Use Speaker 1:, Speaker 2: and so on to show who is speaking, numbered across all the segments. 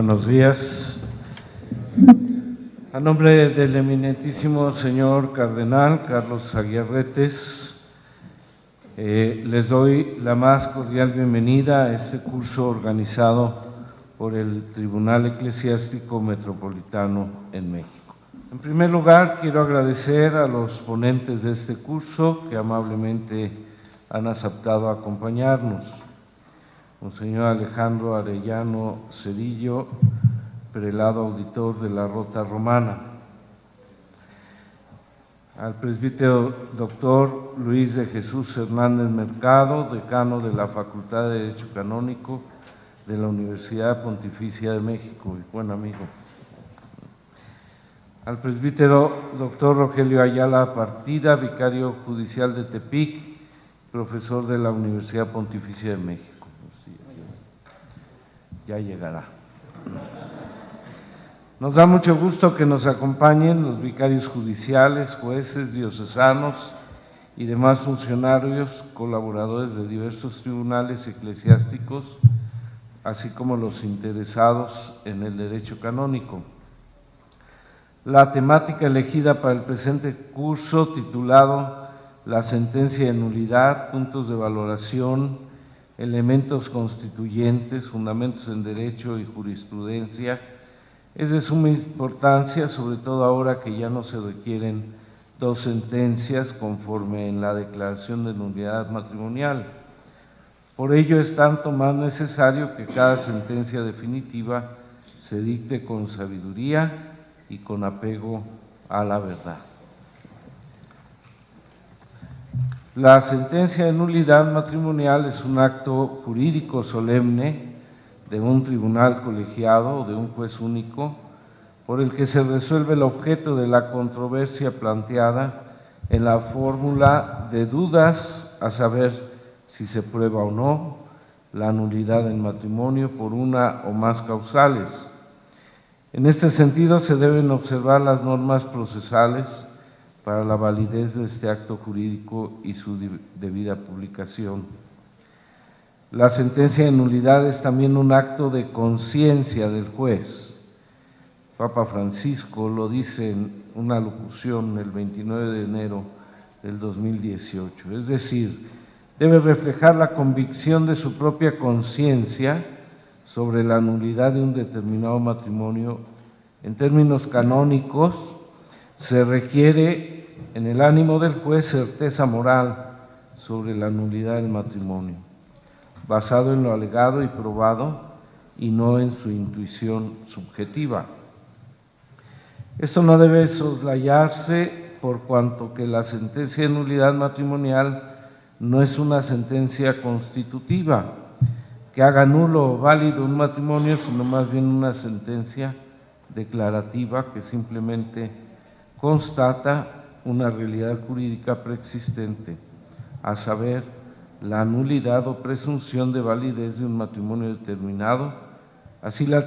Speaker 1: Buenos días. A nombre del eminentísimo señor cardenal Carlos Aguirretes, les doy la más cordial bienvenida a este curso organizado por el Tribunal Eclesiástico Metropolitano en México. En primer lugar, quiero agradecer a los ponentes de este curso que amablemente han aceptado acompañarnos. Monseñor Alejandro Arellano Cedillo, prelado auditor de la Rota Romana. Al presbítero doctor Luis de Jesús Hernández Mercado, decano de la Facultad de Derecho Canónico de la Universidad Pontificia de México, y buen amigo. Al presbítero doctor Rogelio Ayala Partida, vicario judicial de Tepic, profesor de la Universidad Pontificia de México. Ya llegará. Nos da mucho gusto que nos acompañen los vicarios judiciales, jueces, diocesanos y demás funcionarios, colaboradores de diversos tribunales eclesiásticos, así como los interesados en el derecho canónico. La temática elegida para el presente curso, titulado La sentencia de nulidad, puntos de valoración, elementos constituyentes, fundamentos en derecho y jurisprudencia, es de suma importancia, sobre todo ahora que ya no se requieren dos sentencias conforme en la declaración de nulidad matrimonial. Por ello es tanto más necesario que cada sentencia definitiva se dicte con sabiduría y con apego a la verdad. La sentencia de nulidad matrimonial es un acto jurídico solemne de un tribunal colegiado o de un juez único por el que se resuelve el objeto de la controversia planteada en la fórmula de dudas, a saber si se prueba o no la nulidad del matrimonio por una o más causales. En este sentido se deben observar las normas procesales para la validez de este acto jurídico y su debida publicación. La sentencia de nulidad es también un acto de conciencia del juez. Papa Francisco lo dice en una locución el 29 de enero del 2018, es decir, debe reflejar la convicción de su propia conciencia sobre la nulidad de un determinado matrimonio. En términos canónicos, se requiere en el ánimo del juez certeza moral sobre la nulidad del matrimonio, basado en lo alegado y probado y no en su intuición subjetiva. Esto no debe soslayarse por cuanto que la sentencia de nulidad matrimonial no es una sentencia constitutiva que haga nulo o válido un matrimonio, sino más bien una sentencia declarativa que simplemente constata una realidad jurídica preexistente, a saber, la nulidad o presunción de validez de un matrimonio determinado. Así la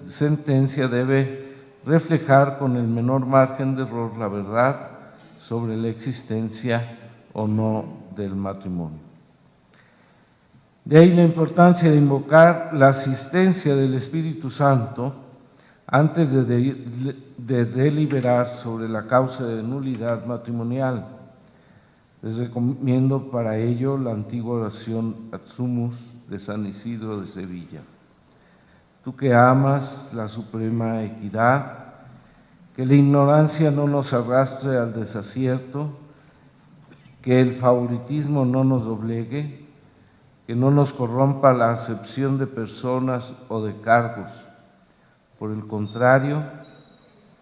Speaker 1: sentencia debe reflejar con el menor margen de error la verdad sobre la existencia o no del matrimonio. De ahí la importancia de invocar la asistencia del Espíritu Santo antes de deliberar sobre la causa de nulidad matrimonial. Les recomiendo para ello la antigua oración Ad Sumus de San Isidro de Sevilla. Tú que amas la suprema equidad, que la ignorancia no nos arrastre al desacierto, que el favoritismo no nos doblegue, que no nos corrompa la acepción de personas o de cargos. Por el contrario,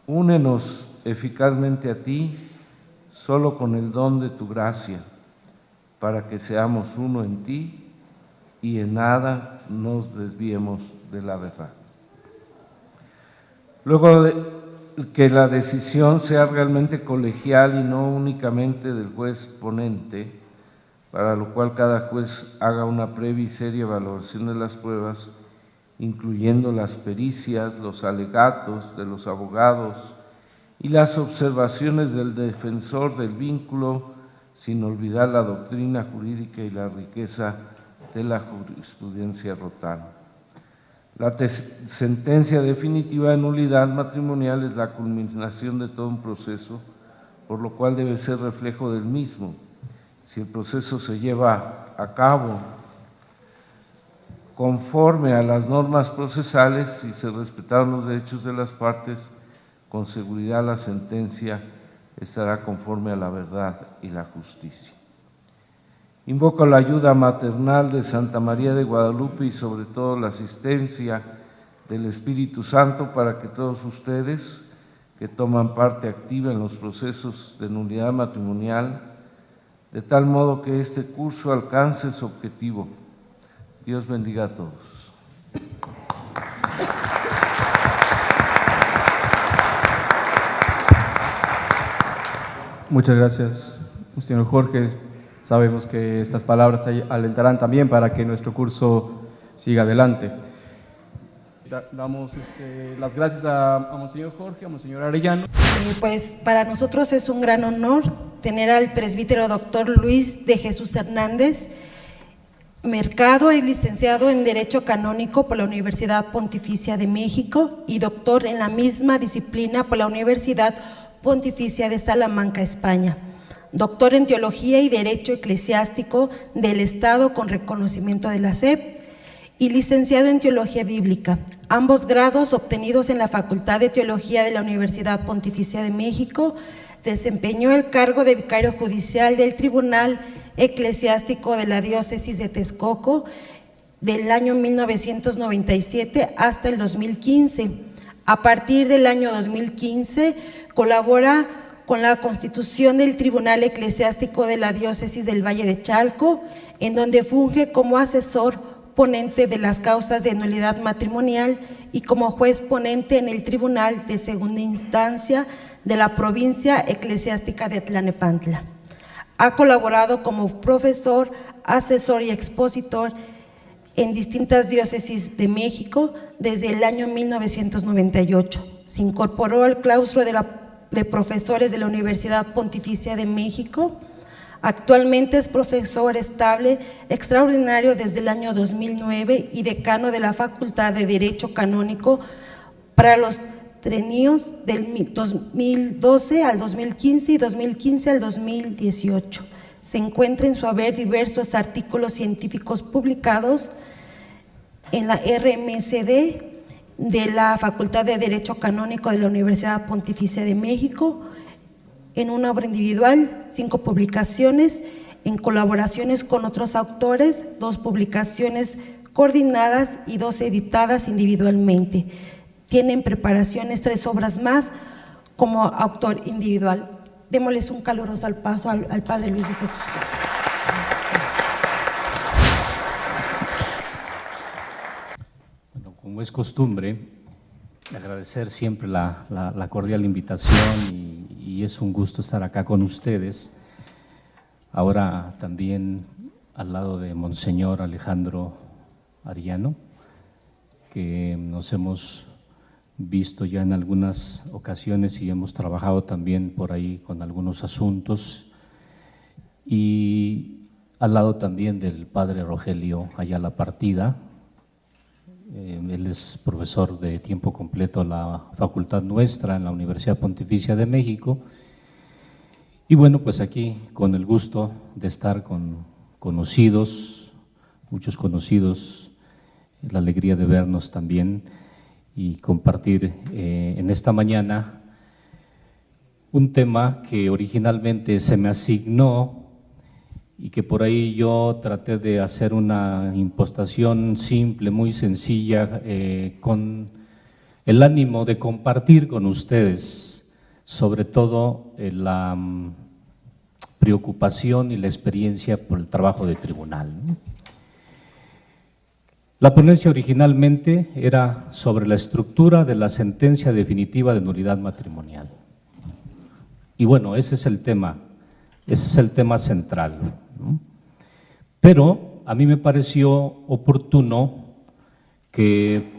Speaker 1: únenos eficazmente a ti, solo con el don de tu gracia, para que seamos uno en ti y en nada nos desviemos de la verdad. Luego de que la decisión sea realmente colegial y no únicamente del juez ponente, para lo cual cada juez haga una previa y seria evaluación de las pruebas, incluyendo las pericias, los alegatos de los abogados y las observaciones del defensor del vínculo, sin olvidar la doctrina jurídica y la riqueza de la jurisprudencia rotana. La sentencia definitiva de nulidad matrimonial es la culminación de todo un proceso, por lo cual debe ser reflejo del mismo. Si el proceso se lleva a cabo conforme a las normas procesales y se respetaron los derechos de las partes, con seguridad la sentencia estará conforme a la verdad y la justicia. Invoco la ayuda maternal de Santa María de Guadalupe y sobre todo la asistencia del Espíritu Santo para que todos ustedes que toman parte activa en los procesos de nulidad matrimonial, de tal modo que este curso alcance su objetivo. Dios bendiga a todos.
Speaker 2: Muchas gracias, señor Jorge. Sabemos que estas palabras alentarán también para que nuestro curso siga adelante. Damos las gracias a Monseñor Jorge, a Monseñor Arellano.
Speaker 3: Pues para nosotros es un gran honor tener al presbítero doctor Luis de Jesús Hernández Mercado. Es licenciado en Derecho Canónico por la Universidad Pontificia de México y doctor en la misma disciplina por la Universidad Pontificia de Salamanca, España. Doctor en Teología y Derecho Eclesiástico del Estado con reconocimiento de la SEP y licenciado en Teología Bíblica, ambos grados obtenidos en la Facultad de Teología de la Universidad Pontificia de México. Desempeñó el cargo de vicario judicial del Tribunal Eclesiástico de la Diócesis de Texcoco del año 1997 hasta el 2015. A partir del año 2015 colabora con la constitución del Tribunal Eclesiástico de la Diócesis del Valle de Chalco, en donde funge como asesor ponente de las causas de nulidad matrimonial y como juez ponente en el Tribunal de Segunda Instancia de la Provincia Eclesiástica de Tlalnepantla. Ha colaborado como profesor, asesor y expositor en distintas diócesis de México desde el año 1998. Se incorporó al claustro de profesores de la Universidad Pontificia de México. Actualmente es profesor estable extraordinario desde el año 2009 y decano de la Facultad de Derecho Canónico para los trienios del 2012 al 2015 y 2015 al 2018. Se encuentra en su haber diversos artículos científicos publicados en la RMCD de la Facultad de Derecho Canónico de la Universidad Pontificia de México, en una obra individual, 5 publicaciones, en colaboraciones con otros autores, 2 publicaciones coordinadas y 2 editadas individualmente. Tiene en preparaciones 3 obras más como autor individual. Démosles un caluroso paso al Padre Luis de Jesús.
Speaker 4: Bueno, como es costumbre, agradecer siempre la cordial invitación y es un gusto estar acá con ustedes. Ahora también al lado de Monseñor Alejandro Arellano, que nos hemos visto ya en algunas ocasiones y hemos trabajado también por ahí con algunos asuntos, y al lado también del Padre Rogelio Ayala Partida. Él es profesor de tiempo completo en la facultad nuestra en la Universidad Pontificia de México. Y bueno, pues aquí con el gusto de estar con conocidos, muchos conocidos, la alegría de vernos también y compartir en esta mañana un tema que originalmente se me asignó y que por ahí yo traté de hacer una impostación simple, muy sencilla, con el ánimo de compartir con ustedes, sobre todo la preocupación y la experiencia por el trabajo de tribunal. La ponencia originalmente era sobre la estructura de la sentencia definitiva de nulidad matrimonial. Y bueno, ese es el tema central, ¿no? Pero a mí me pareció oportuno que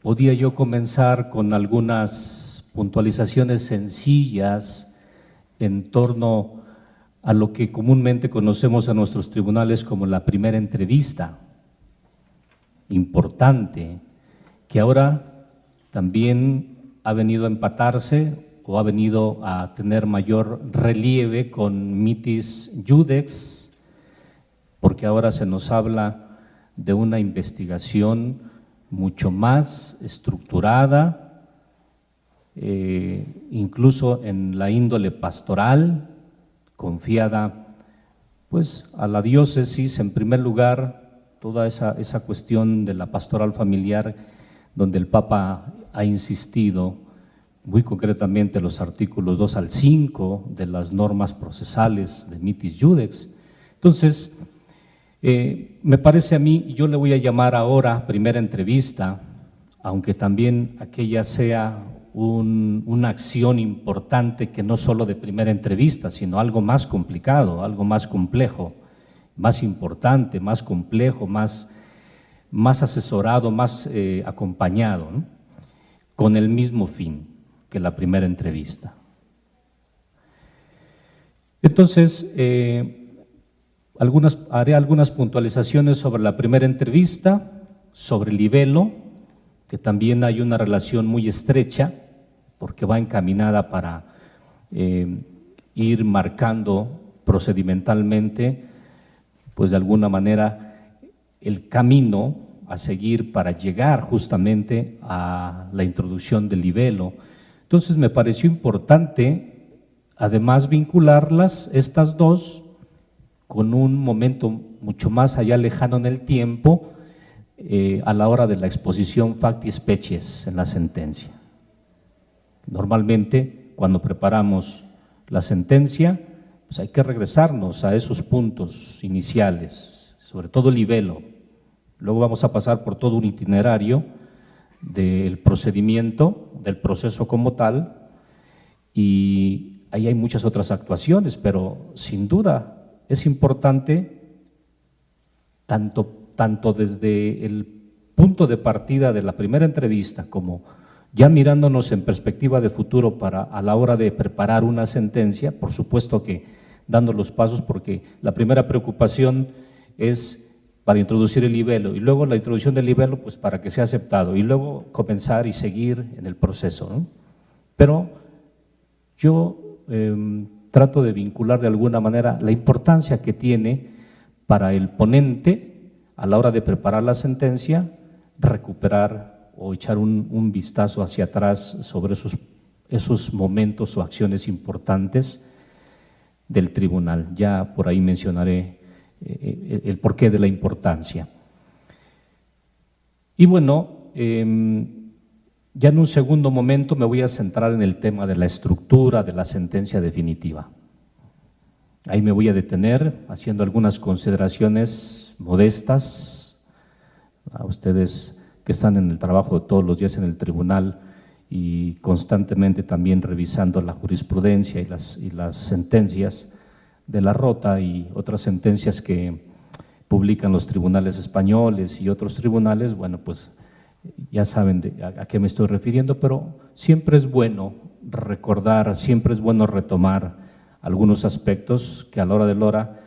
Speaker 4: podía yo comenzar con algunas puntualizaciones sencillas en torno a lo que comúnmente conocemos en nuestros tribunales como la primera entrevista, importante, que ahora también ha venido a empatarse o ha venido a tener mayor relieve con mitis iudex, porque ahora se nos habla de una investigación mucho más estructurada, incluso en la índole pastoral, confiada pues a la diócesis en primer lugar, toda esa cuestión de la pastoral familiar, donde el Papa ha insistido muy concretamente los artículos 2 al 5 de las normas procesales de mitis iudex. Entonces, me parece a mí, yo le voy a llamar ahora primera entrevista, aunque también aquella sea una acción importante que no solo de primera entrevista, sino algo más complicado, algo más complejo, más importante, más complejo, más asesorado, más acompañado, ¿no? Con el mismo fin que la primera entrevista. Entonces, haré algunas puntualizaciones sobre la primera entrevista, sobre el libelo, que también hay una relación muy estrecha, porque va encaminada para ir marcando procedimentalmente, pues de alguna manera, el camino a seguir para llegar justamente a la introducción del libelo. Entonces me pareció importante, además, vincularlas, estas dos, con un momento mucho más allá lejano en el tiempo, a la hora de la exposición facti species en la sentencia. Normalmente, cuando preparamos la sentencia, pues hay que regresarnos a esos puntos iniciales, sobre todo el libelo. Luego vamos a pasar por todo un itinerario del procedimiento, del proceso como tal, y ahí hay muchas otras actuaciones, pero sin duda es importante, tanto desde el punto de partida de la primera entrevista como ya mirándonos en perspectiva de futuro a la hora de preparar una sentencia, por supuesto que dando los pasos, porque la primera preocupación es para introducir el libelo, y luego la introducción del libelo pues para que sea aceptado, y luego comenzar y seguir en el proceso, ¿no? Pero yo trato de vincular de alguna manera la importancia que tiene para el ponente a la hora de preparar la sentencia, recuperar o echar un vistazo hacia atrás sobre esos momentos o acciones importantes del tribunal. Ya por ahí mencionaré el porqué de la importancia. Y bueno, ya en un segundo momento me voy a centrar en el tema de la estructura de la sentencia definitiva. Ahí me voy a detener haciendo algunas consideraciones modestas a ustedes que están en el trabajo de todos los días en el tribunal y constantemente también revisando la jurisprudencia y las sentencias de la Rota y otras sentencias que publican los tribunales españoles y otros tribunales. Bueno, pues ya saben a qué me estoy refiriendo, pero siempre es bueno recordar, siempre es bueno retomar algunos aspectos que a la hora de la hora,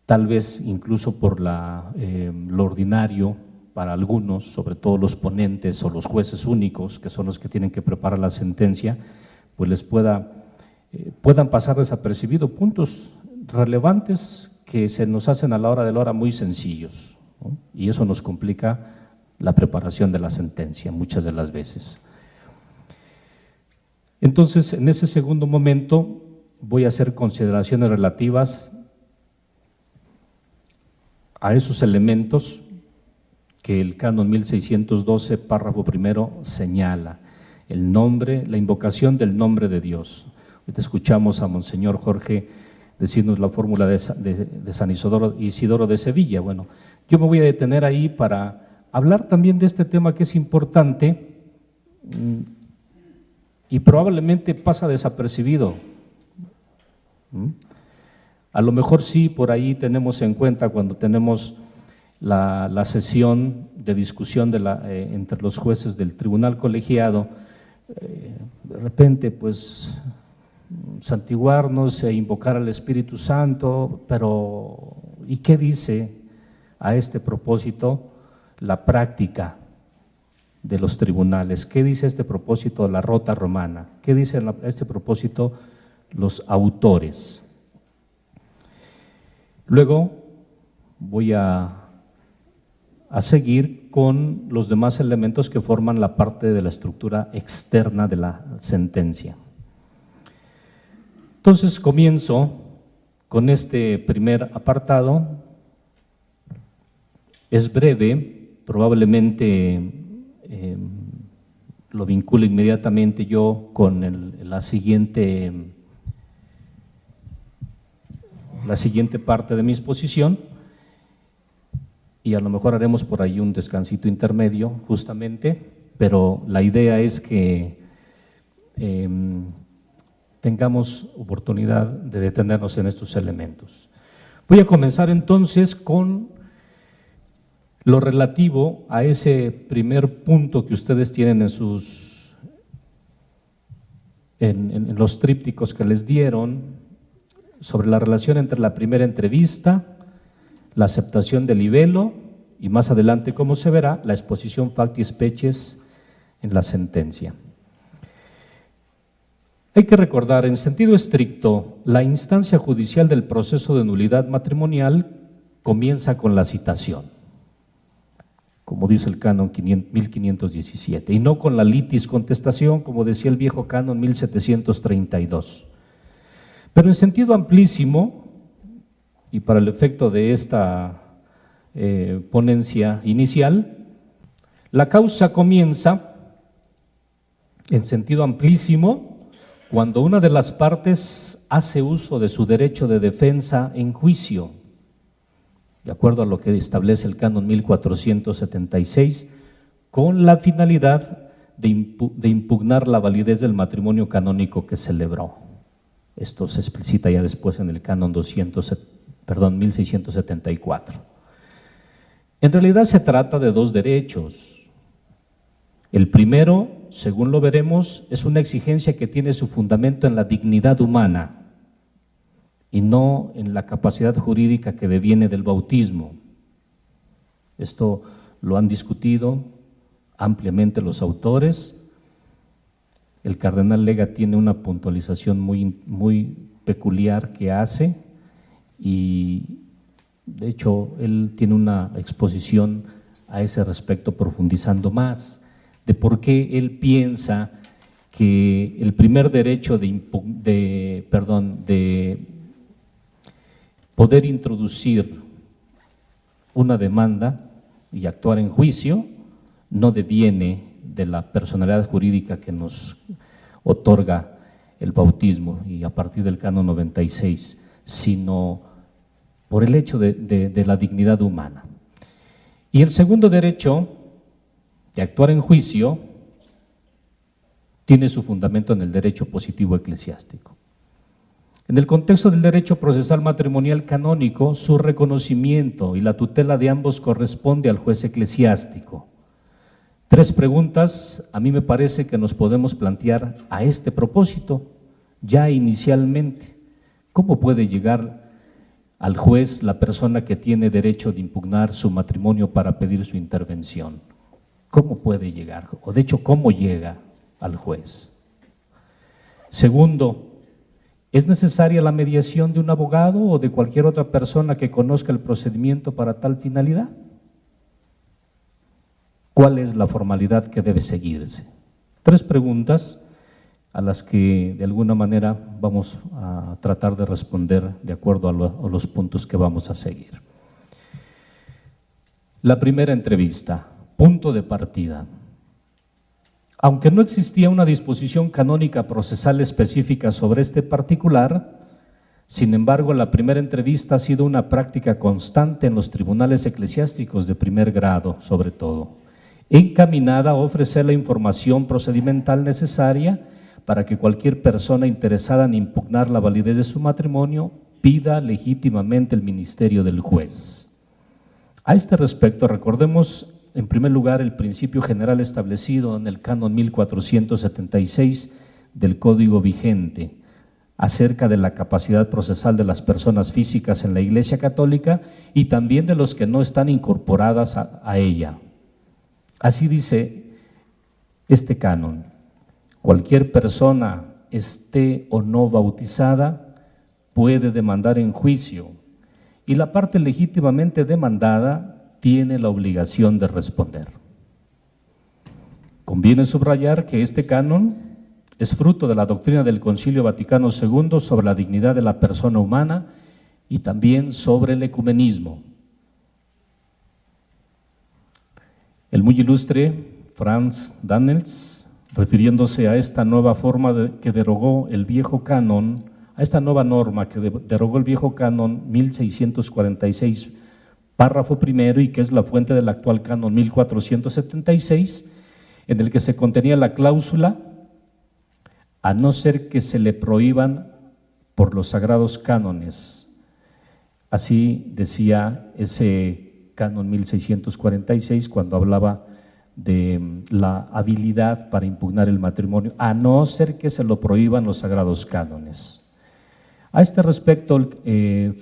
Speaker 4: tal vez incluso por lo ordinario para algunos, sobre todo los ponentes o los jueces únicos, que son los que tienen que preparar la sentencia, pues les puedan pasar desapercibidos puntos relevantes que se nos hacen a la hora de la hora muy sencillos, ¿no? Y eso nos complica la preparación de la sentencia muchas de las veces. Entonces, en ese segundo momento voy a hacer consideraciones relativas a esos elementos que el Canon 1612, párrafo primero, señala: el nombre, la invocación del nombre de Dios. Ahorita escuchamos a Monseñor Jorge decirnos la fórmula de San Isidoro de Sevilla. Bueno, yo me voy a detener ahí para hablar también de este tema que es importante y probablemente pasa desapercibido. A lo mejor sí, por ahí tenemos en cuenta cuando tenemos la sesión de discusión entre los jueces del tribunal colegiado, de repente pues santiguarnos e invocar al Espíritu Santo, pero ¿y qué dice a este propósito la práctica de los tribunales? ¿Qué dice a este propósito la Rota Romana? ¿Qué dice a este propósito los autores? Luego voy a seguir con los demás elementos que forman la parte de la estructura externa de la sentencia. Entonces comienzo con este primer apartado. Es breve, probablemente lo vinculo inmediatamente yo con la siguiente parte de mi exposición, y a lo mejor haremos por ahí un descansito intermedio justamente, pero la idea es que tengamos oportunidad de detenernos en estos elementos. Voy a comenzar entonces con lo relativo a ese primer punto que ustedes tienen en los trípticos que les dieron, sobre la relación entre la primera entrevista, la aceptación del libelo y más adelante, como se verá, la exposición facti species en la sentencia. Hay que recordar, en sentido estricto, la instancia judicial del proceso de nulidad matrimonial comienza con la citación, como dice el canon 1517, y no con la litis contestación, como decía el viejo canon 1732. Pero en sentido amplísimo, y para el efecto de esta ponencia inicial, la causa comienza en sentido amplísimo cuando una de las partes hace uso de su derecho de defensa en juicio, de acuerdo a lo que establece el canon 1476, con la finalidad de impugnar la validez del matrimonio canónico que celebró. Esto se explicita ya después en el canon 1674. En realidad se trata de dos derechos. El primero, según lo veremos, es una exigencia que tiene su fundamento en la dignidad humana y no en la capacidad jurídica que deviene del bautismo. Esto lo han discutido ampliamente los autores. El cardenal Lega tiene una puntualización muy peculiar que hace, y de hecho él tiene una exposición a ese respecto profundizando más de por qué él piensa que el primer derecho de poder introducir una demanda y actuar en juicio no deviene de la personalidad jurídica que nos otorga el bautismo y a partir del canon 96, sino por el hecho de la dignidad humana. Y el segundo derecho de actuar en juicio tiene su fundamento en el derecho positivo eclesiástico. En el contexto del derecho procesal matrimonial canónico, su reconocimiento y la tutela de ambos corresponde al juez eclesiástico. Tres preguntas a mí me parece que nos podemos plantear a este propósito ya inicialmente. ¿Cómo puede llegar al juez la persona que tiene derecho de impugnar su matrimonio para pedir su intervención? ¿Cómo puede llegar? O de hecho, ¿cómo llega al juez? Segundo, ¿es necesaria la mediación de un abogado o de cualquier otra persona que conozca el procedimiento para tal finalidad? ¿Cuál es la formalidad que debe seguirse? Tres preguntas a las que de alguna manera vamos a tratar de responder de acuerdo a los puntos que vamos a seguir. La primera entrevista, punto de partida. Aunque no existía una disposición canónica procesal específica sobre este particular, Sin embargo, la primera entrevista ha sido una práctica constante en los tribunales eclesiásticos de primer grado, sobre todo, encaminada a ofrecer la información procedimental necesaria para que cualquier persona interesada en impugnar la validez de su matrimonio pida legítimamente el ministerio del juez. A este respecto, recordemos en primer lugar el principio general establecido en el Canon 1476 del Código vigente acerca de la capacidad procesal de las personas físicas en la Iglesia Católica y también de los que no están incorporadas a ella. Así dice este canon: cualquier persona, esté o no bautizada, puede demandar en juicio y la parte legítimamente demandada tiene la obligación de responder. Conviene subrayar que este canon es fruto de la doctrina del Concilio Vaticano II sobre la dignidad de la persona humana y también sobre el ecumenismo. El muy ilustre Franz Daniels, refiriéndose a esta nueva forma que derogó el viejo canon, a esta nueva norma que derogó el viejo canon 1646, párrafo primero, y que es la fuente del actual canon 1476, en el que se contenía la cláusula: a no ser que se le prohíban por los sagrados cánones. Así decía ese canon 1646 cuando hablaba de la habilidad para impugnar el matrimonio, a no ser que se lo prohíban los sagrados cánones. A este respecto,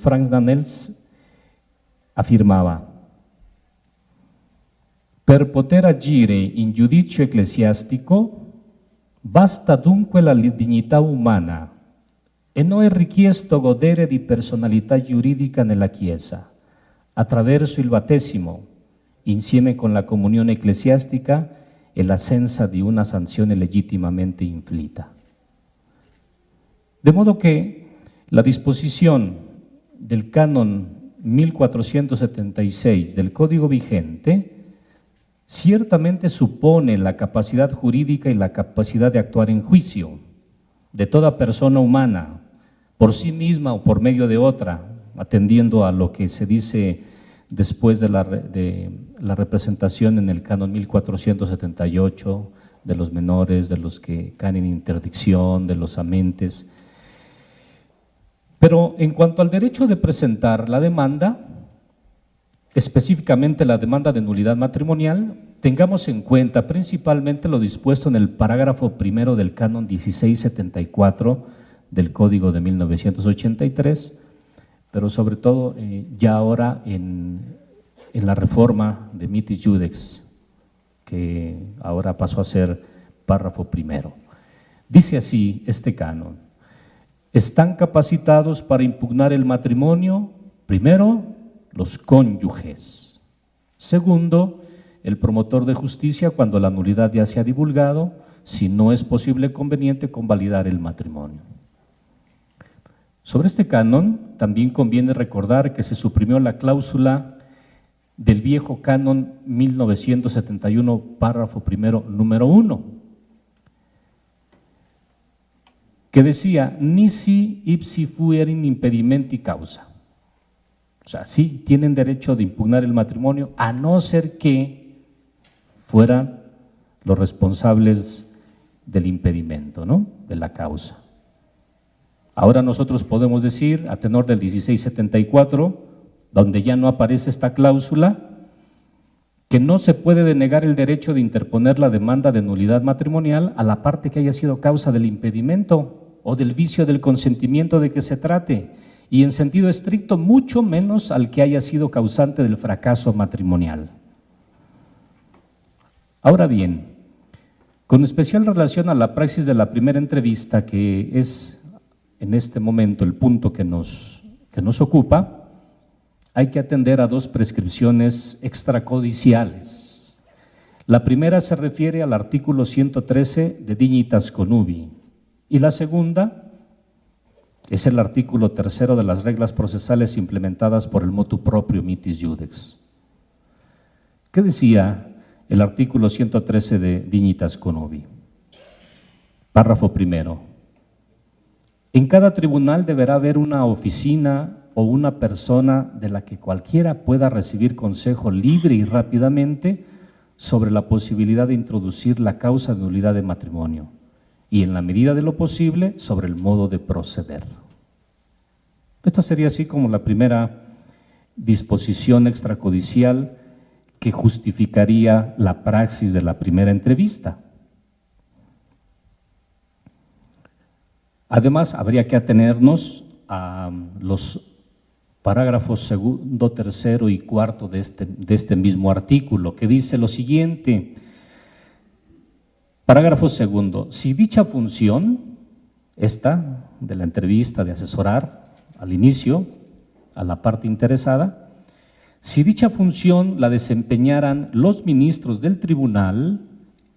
Speaker 4: Franz Daniels afirmaba: per poter agire in giudicio ecclesiastico basta dunque la dignità umana e non è richiesto godere di personalità giuridica nella Chiesa attraverso il battesimo, insieme con la comunione ecclesiastica e l'assenza di una sanzione legittimamente inflitta. De modo que la disposición del canon 1476 del Código vigente ciertamente supone la capacidad jurídica y la capacidad de actuar en juicio de toda persona humana, por sí misma o por medio de otra, atendiendo a lo que se dice después de la representación en el canon 1478 de los menores, de los que caen en interdicción, de los amentes. Pero en cuanto al derecho de presentar la demanda, específicamente la demanda de nulidad matrimonial, tengamos en cuenta principalmente lo dispuesto en el parágrafo primero del canon 1674 del Código de 1983, pero sobre todo ya ahora en la reforma de Mitis Judex, que ahora pasó a ser párrafo primero. Dice así este canon: están capacitados para impugnar el matrimonio, primero, los cónyuges; segundo, el promotor de justicia cuando la nulidad ya se ha divulgado, si no es posible conveniente convalidar el matrimonio. Sobre este canon también conviene recordar que se suprimió la cláusula del viejo canon 1971, párrafo primero, número 1, que decía: nisi ipsi fuerin impedimenti causa. O sea, sí tienen derecho de impugnar el matrimonio, a no ser que fueran los responsables del impedimento, ¿no?, de la causa. Ahora nosotros podemos decir, a tenor del 1674, donde ya no aparece esta cláusula, que no se puede denegar el derecho de interponer la demanda de nulidad matrimonial a la parte que haya sido causa del impedimento o del vicio del consentimiento de que se trate, y en sentido estricto mucho menos al que haya sido causante del fracaso matrimonial. Ahora bien, con especial relación a la praxis de la primera entrevista, que es en este momento el punto que nos ocupa, hay que atender a dos prescripciones extracodiciales. La primera se refiere al artículo 113 de Dignitas Connubii y la segunda es el artículo 3 de las reglas procesales implementadas por el motu proprio Mitis Judex. ¿Qué decía el artículo 113 de Dignitas Connubii? Párrafo primero. En cada tribunal deberá haber una oficina o una persona de la que cualquiera pueda recibir consejo libre y rápidamente sobre la posibilidad de introducir la causa de nulidad de matrimonio y, en la medida de lo posible, sobre el modo de proceder. Esta sería así como la primera disposición extrajudicial que justificaría la praxis de la primera entrevista. Además, habría que atenernos a los parágrafos segundo, tercero y cuarto de este mismo artículo, que dice lo siguiente. Parágrafo segundo: si dicha función, esta de la entrevista, de asesorar al inicio a la parte interesada, si dicha función la desempeñaran los ministros del tribunal,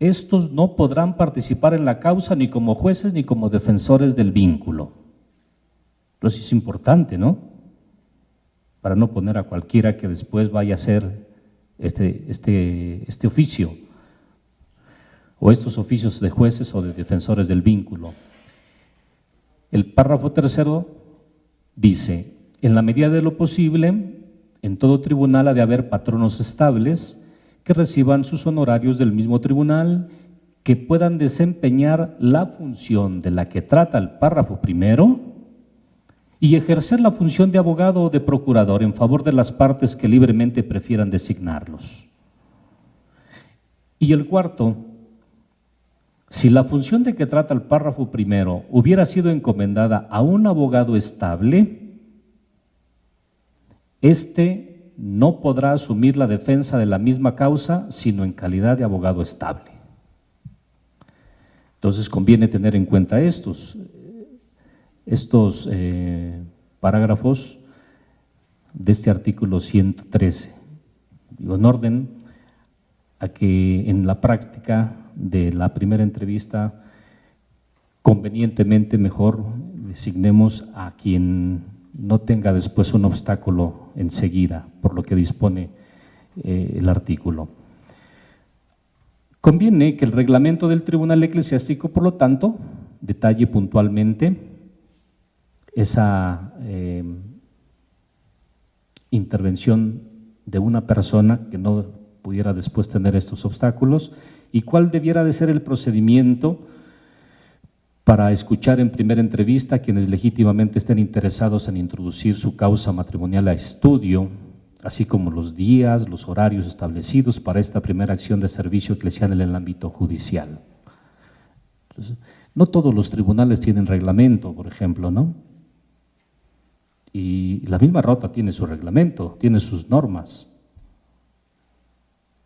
Speaker 4: estos no podrán participar en la causa ni como jueces ni como defensores del vínculo. Entonces es importante, ¿no? Para no poner a cualquiera que después vaya a hacer este oficio, o estos oficios de jueces o de defensores del vínculo. El párrafo tercero dice: en la medida de lo posible, en todo tribunal ha de haber patronos estables que reciban sus honorarios del mismo tribunal, que puedan desempeñar la función de la que trata el párrafo primero y ejercer la función de abogado o de procurador en favor de las partes que libremente prefieran designarlos. Y el cuarto: si la función de que trata el párrafo primero hubiera sido encomendada a un abogado estable, este no podrá asumir la defensa de la misma causa sino en calidad de abogado estable. Entonces conviene tener en cuenta estos parágrafos de este artículo 113, en orden a que en la práctica de la primera entrevista convenientemente mejor designemos a quien no tenga después un obstáculo enseguida, por lo que dispone el artículo. Conviene que el reglamento del Tribunal Eclesiástico, por lo tanto, detalle puntualmente esa intervención de una persona que no pudiera después tener estos obstáculos y cuál debiera de ser el procedimiento para escuchar en primera entrevista a quienes legítimamente estén interesados en introducir su causa matrimonial a estudio, así como los días, los horarios establecidos para esta primera acción de servicio eclesial en el ámbito judicial. Entonces, no todos los tribunales tienen reglamento, por ejemplo, ¿no? Y la misma Rota tiene su reglamento, tiene sus normas.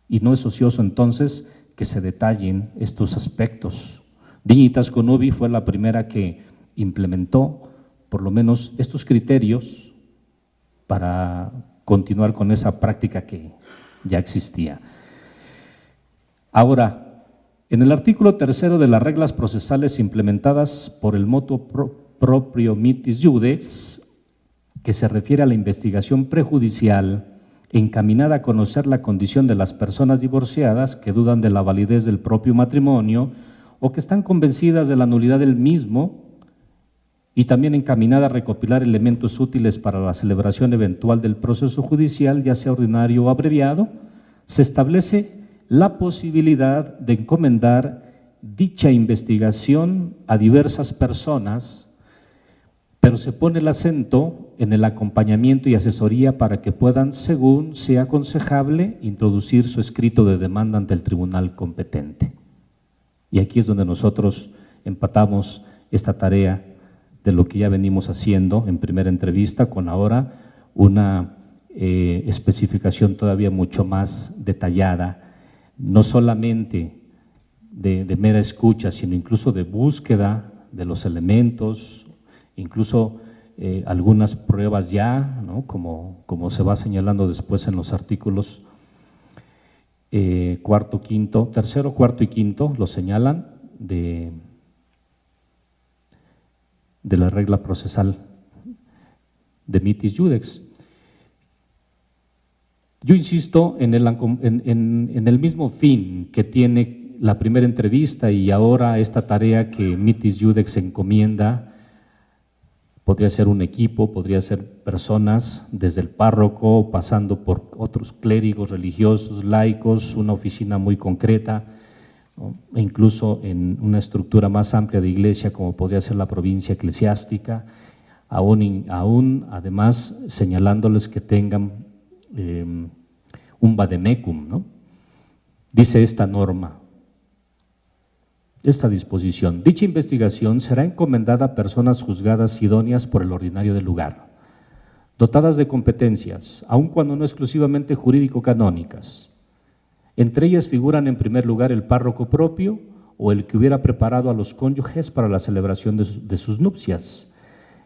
Speaker 4: Y no es ocioso entonces que se detallen estos aspectos. Dignitas Conubi fue la primera que implementó por lo menos estos criterios para continuar con esa práctica que ya existía. Ahora, en el artículo tercero de las reglas procesales implementadas por el motu proprio mitis iudex, que se refiere a la investigación prejudicial encaminada a conocer la condición de las personas divorciadas que dudan de la validez del propio matrimonio o que están convencidas de la nulidad del mismo, y también encaminada a recopilar elementos útiles para la celebración eventual del proceso judicial, ya sea ordinario o abreviado, se establece la posibilidad de encomendar dicha investigación a diversas personas, pero se pone el acento en el acompañamiento y asesoría para que puedan, según sea aconsejable, introducir su escrito de demanda ante el tribunal competente. Y aquí es donde nosotros empatamos esta tarea de lo que ya venimos haciendo en primera entrevista, con ahora una especificación todavía mucho más detallada, no solamente de mera escucha, sino incluso de búsqueda de los elementos, incluso algunas pruebas ya, ¿no? como se va señalando después en los artículos tercero, cuarto y quinto, lo señalan de la regla procesal de mitis iudex. Yo insisto en el mismo fin que tiene la primera entrevista y ahora esta tarea que mitis iudex encomienda podría ser un equipo, podría ser personas, desde el párroco, pasando por otros clérigos religiosos, laicos, una oficina muy concreta, ¿no? E incluso en una estructura más amplia de iglesia, como podría ser la provincia eclesiástica, aún además señalándoles que tengan un vademecum, ¿no? Dice esta norma, esta disposición: dicha investigación será encomendada a personas juzgadas idóneas por el ordinario del lugar, dotadas de competencias, aun cuando no exclusivamente jurídico-canónicas. Entre ellas figuran en primer lugar el párroco propio o el que hubiera preparado a los cónyuges para la celebración de sus nupcias.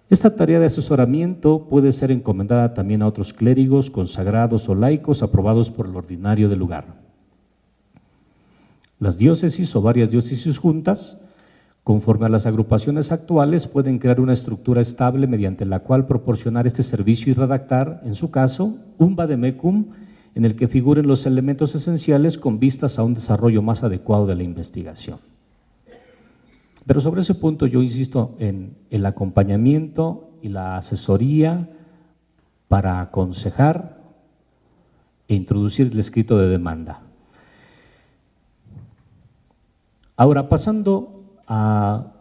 Speaker 4: Esta tarea de asesoramiento puede ser encomendada también a otros clérigos, consagrados o laicos aprobados por el ordinario del lugar. Las diócesis o varias diócesis juntas, conforme a las agrupaciones actuales, pueden crear una estructura estable mediante la cual proporcionar este servicio y redactar, en su caso, un vademecum en el que figuren los elementos esenciales con vistas a un desarrollo más adecuado de la investigación. Pero sobre ese punto yo insisto en el acompañamiento y la asesoría para aconsejar e introducir el escrito de demanda. Ahora, pasando a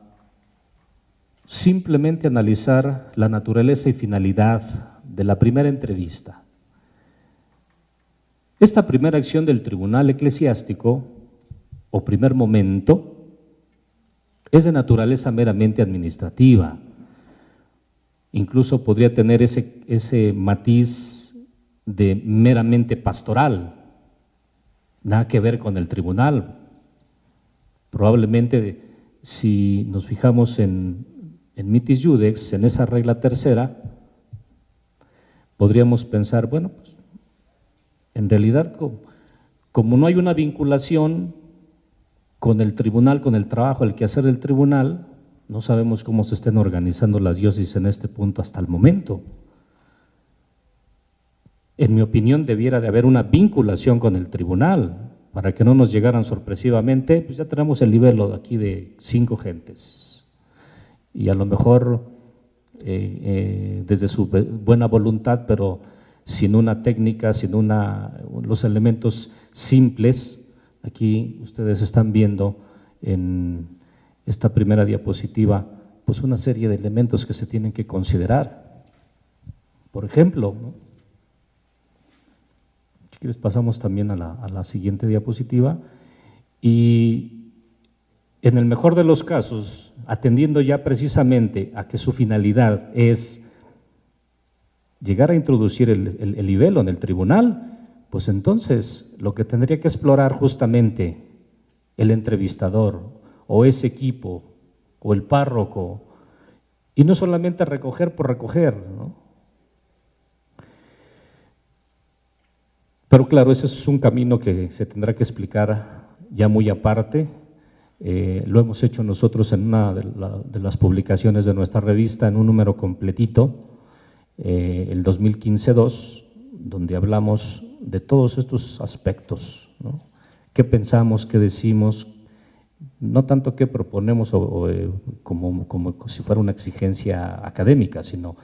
Speaker 4: simplemente analizar la naturaleza y finalidad de la primera entrevista. Esta primera acción del tribunal eclesiástico, o primer momento, es de naturaleza meramente administrativa. Incluso podría tener ese matiz de meramente pastoral, nada que ver con el tribunal. Probablemente, si nos fijamos en mitis iudex, en esa regla tercera, podríamos pensar, bueno, pues, en realidad, como no hay una vinculación con el tribunal, con el trabajo, el quehacer del tribunal, no sabemos cómo se estén organizando las diócesis en este punto hasta el momento. En mi opinión, debiera de haber una vinculación con el tribunal, para que no nos llegaran sorpresivamente, pues ya tenemos el nivel aquí de 5 gentes. Y a lo mejor desde su buena voluntad, pero sin una técnica, sin los elementos simples. Aquí ustedes están viendo en esta primera diapositiva pues una serie de elementos que se tienen que considerar. Por ejemplo, ¿no? Si quieres pasamos también a la siguiente diapositiva. Y en el mejor de los casos, atendiendo ya precisamente a que su finalidad es llegar a introducir el libelo en el tribunal, pues entonces lo que tendría que explorar justamente el entrevistador o ese equipo o el párroco, y no solamente recoger por recoger, ¿no? Pero claro, ese es un camino que se tendrá que explicar ya muy aparte. Lo hemos hecho nosotros en una de las publicaciones de nuestra revista, en un número completito, el 2015-2, donde hablamos de todos estos aspectos, ¿no? ¿Qué pensamos, qué decimos? No tanto qué proponemos como si fuera una exigencia académica, sino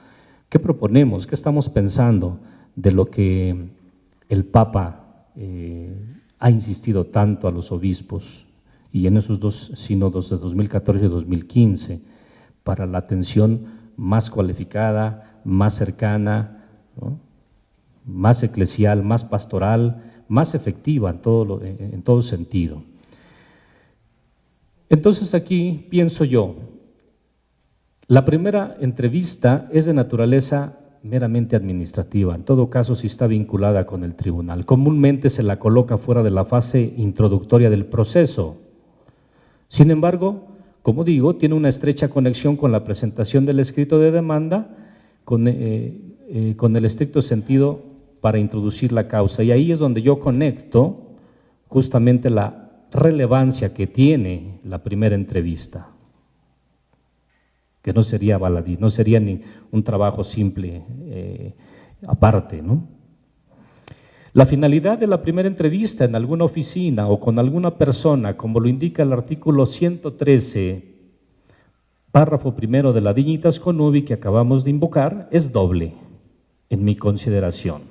Speaker 4: qué proponemos, qué estamos pensando de lo que el Papa ha insistido tanto a los obispos, y en esos 2 sínodos de 2014 y 2015, para la atención más cualificada, más cercana, ¿no? Más eclesial, más pastoral, más efectiva en todo sentido. Entonces aquí pienso yo, la primera entrevista es de naturaleza meramente administrativa, en todo caso si está vinculada con el tribunal. Comúnmente se la coloca fuera de la fase introductoria del proceso. Sin embargo, como digo, tiene una estrecha conexión con la presentación del escrito de demanda, con el estricto sentido para introducir la causa. Y ahí es donde yo conecto justamente la relevancia que tiene la primera entrevista, que no sería baladí, no sería ni un trabajo simple aparte, ¿no? La finalidad de la primera entrevista en alguna oficina o con alguna persona, como lo indica el artículo 113, párrafo primero de la Dignitas Connubii que acabamos de invocar es doble en mi consideración.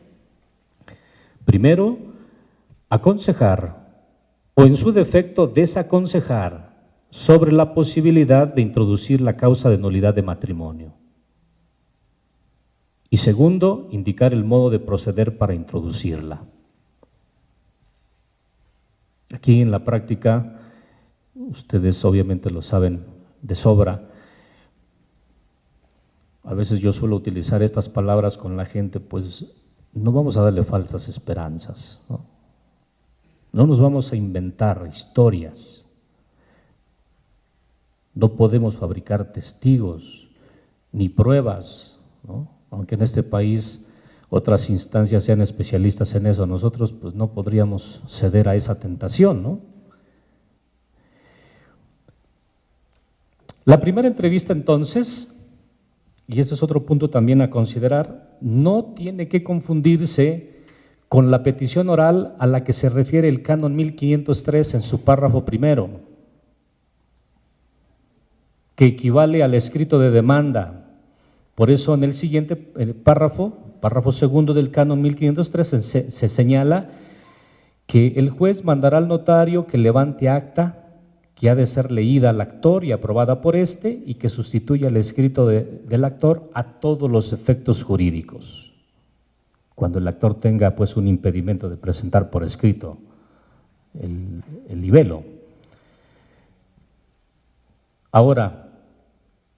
Speaker 4: Primero, aconsejar o en su defecto desaconsejar sobre la posibilidad de introducir la causa de nulidad de matrimonio. Y segundo, indicar el modo de proceder para introducirla. Aquí en la práctica, ustedes obviamente lo saben de sobra, a veces yo suelo utilizar estas palabras con la gente, pues no vamos a darle falsas esperanzas, ¿no? No nos vamos a inventar historias, no podemos fabricar testigos ni pruebas, ¿no? Aunque en este país otras instancias sean especialistas en eso, nosotros pues no podríamos ceder a esa tentación, ¿no? La primera entrevista entonces, y este es otro punto también a considerar, no tiene que confundirse con la petición oral a la que se refiere el Canon 1503 en su párrafo primero, que equivale al escrito de demanda. Por eso en el siguiente párrafo segundo del Canon 1503 se señala que el juez mandará al notario que levante acta que ha de ser leída al actor y aprobada por éste y que sustituya el escrito del actor a todos los efectos jurídicos. Cuando el actor tenga pues un impedimento de presentar por escrito el libelo. Ahora,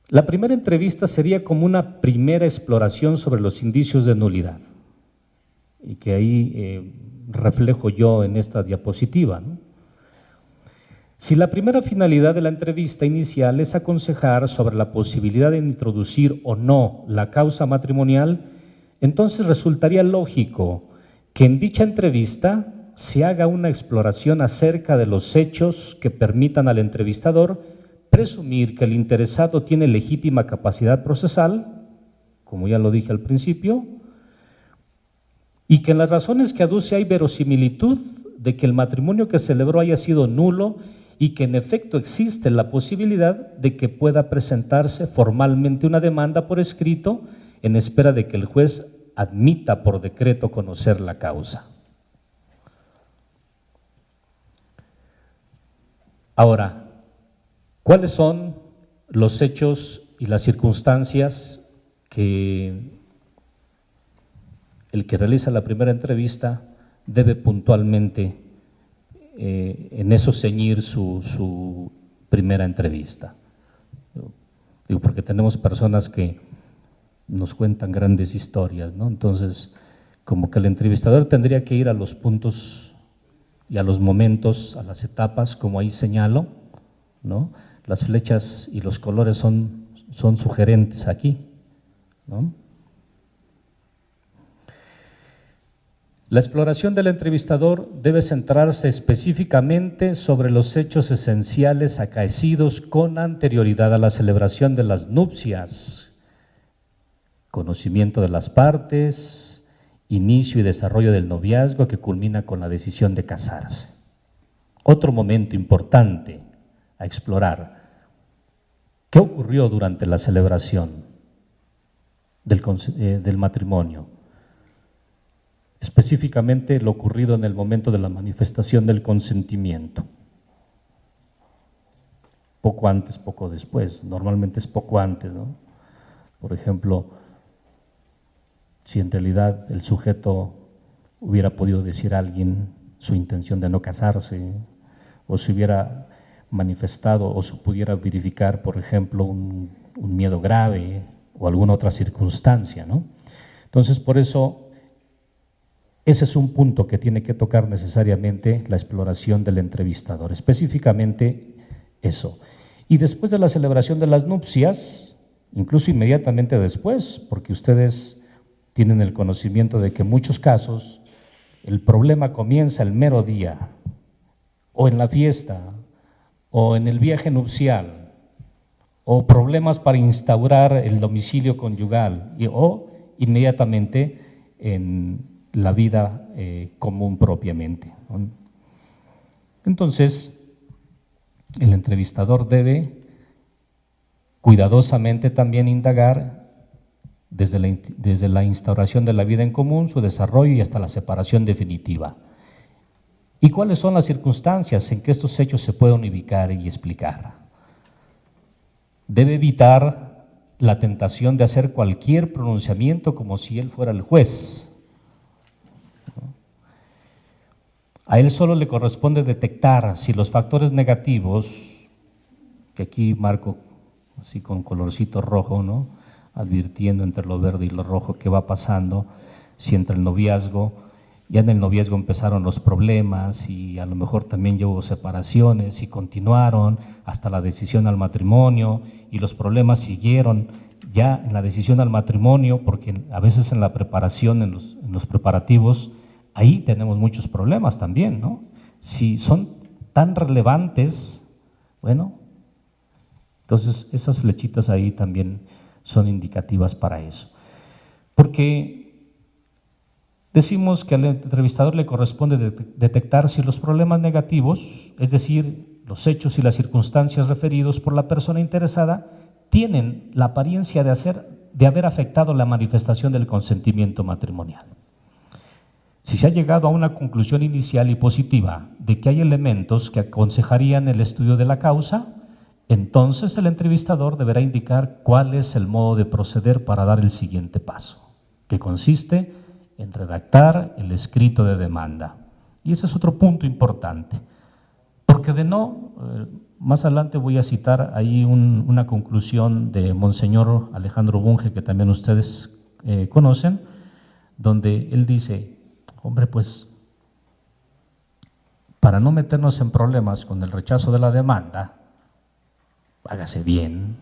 Speaker 4: la primera entrevista sería como una primera exploración sobre los indicios de nulidad y que ahí reflejo yo en esta diapositiva, ¿no? Si la primera finalidad de la entrevista inicial es aconsejar sobre la posibilidad de introducir o no la causa matrimonial, entonces resultaría lógico que en dicha entrevista se haga una exploración acerca de los hechos que permitan al entrevistador presumir que el interesado tiene legítima capacidad procesal, como ya lo dije al principio, y que en las razones que aduce hay verosimilitud de que el matrimonio que celebró haya sido nulo y que en efecto existe la posibilidad de que pueda presentarse formalmente una demanda por escrito en espera de que el juez admita por decreto conocer la causa. Ahora, ¿cuáles son los hechos y las circunstancias que el que realiza la primera entrevista debe puntualmente en eso ceñir su primera entrevista? Digo, porque tenemos personas que nos cuentan grandes historias, ¿no? Entonces, como que el entrevistador tendría que ir a los puntos y a los momentos, a las etapas, como ahí señalo, ¿no? Las flechas y los colores son sugerentes aquí, ¿no? La exploración del entrevistador debe centrarse específicamente sobre los hechos esenciales acaecidos con anterioridad a la celebración de las nupcias, conocimiento de las partes, inicio y desarrollo del noviazgo que culmina con la decisión de casarse. Otro momento importante a explorar: ¿qué ocurrió durante la celebración del matrimonio? Específicamente lo ocurrido en el momento de la manifestación del consentimiento. Poco antes, poco después, normalmente es poco antes, ¿no? Por ejemplo, si en realidad el sujeto hubiera podido decir a alguien su intención de no casarse, o si hubiera manifestado o se pudiera verificar, por ejemplo, un miedo grave o alguna otra circunstancia, ¿no? Entonces, por eso, ese es un punto que tiene que tocar necesariamente la exploración del entrevistador, específicamente eso. Y después de la celebración de las nupcias, incluso inmediatamente después, porque ustedes tienen el conocimiento de que en muchos casos el problema comienza el mero día, o en la fiesta, o en el viaje nupcial, o problemas para instaurar el domicilio conyugal, o inmediatamente en la vida común propiamente, ¿no? Entonces, el entrevistador debe cuidadosamente también indagar desde la instauración de la vida en común, su desarrollo y hasta la separación definitiva. ¿Y cuáles son las circunstancias en que estos hechos se pueden ubicar y explicar? Debe evitar la tentación de hacer cualquier pronunciamiento como si él fuera el juez. A él solo le corresponde detectar si los factores negativos, que aquí marco así con colorcito rojo, ¿no?, advirtiendo entre lo verde y lo rojo qué va pasando, si entre el noviazgo, ya en el noviazgo empezaron los problemas y a lo mejor también ya hubo separaciones y continuaron hasta la decisión al matrimonio, y los problemas siguieron ya en la decisión al matrimonio, porque a veces en la preparación, en los preparativos, ahí tenemos muchos problemas también, ¿no? Si son tan relevantes, bueno, entonces esas flechitas ahí también son indicativas para eso. Porque decimos que al entrevistador le corresponde detectar si los problemas negativos, es decir, los hechos y las circunstancias referidos por la persona interesada, tienen la apariencia de haber afectado la manifestación del consentimiento matrimonial. Si se ha llegado a una conclusión inicial y positiva de que hay elementos que aconsejarían el estudio de la causa, entonces el entrevistador deberá indicar cuál es el modo de proceder para dar el siguiente paso, que consiste en redactar el escrito de demanda. Y ese es otro punto importante, porque de no, más adelante voy a citar ahí una conclusión de Monseñor Alejandro Bunge, que también ustedes conocen, donde él dice, hombre, pues para no meternos en problemas con el rechazo de la demanda, hágase bien.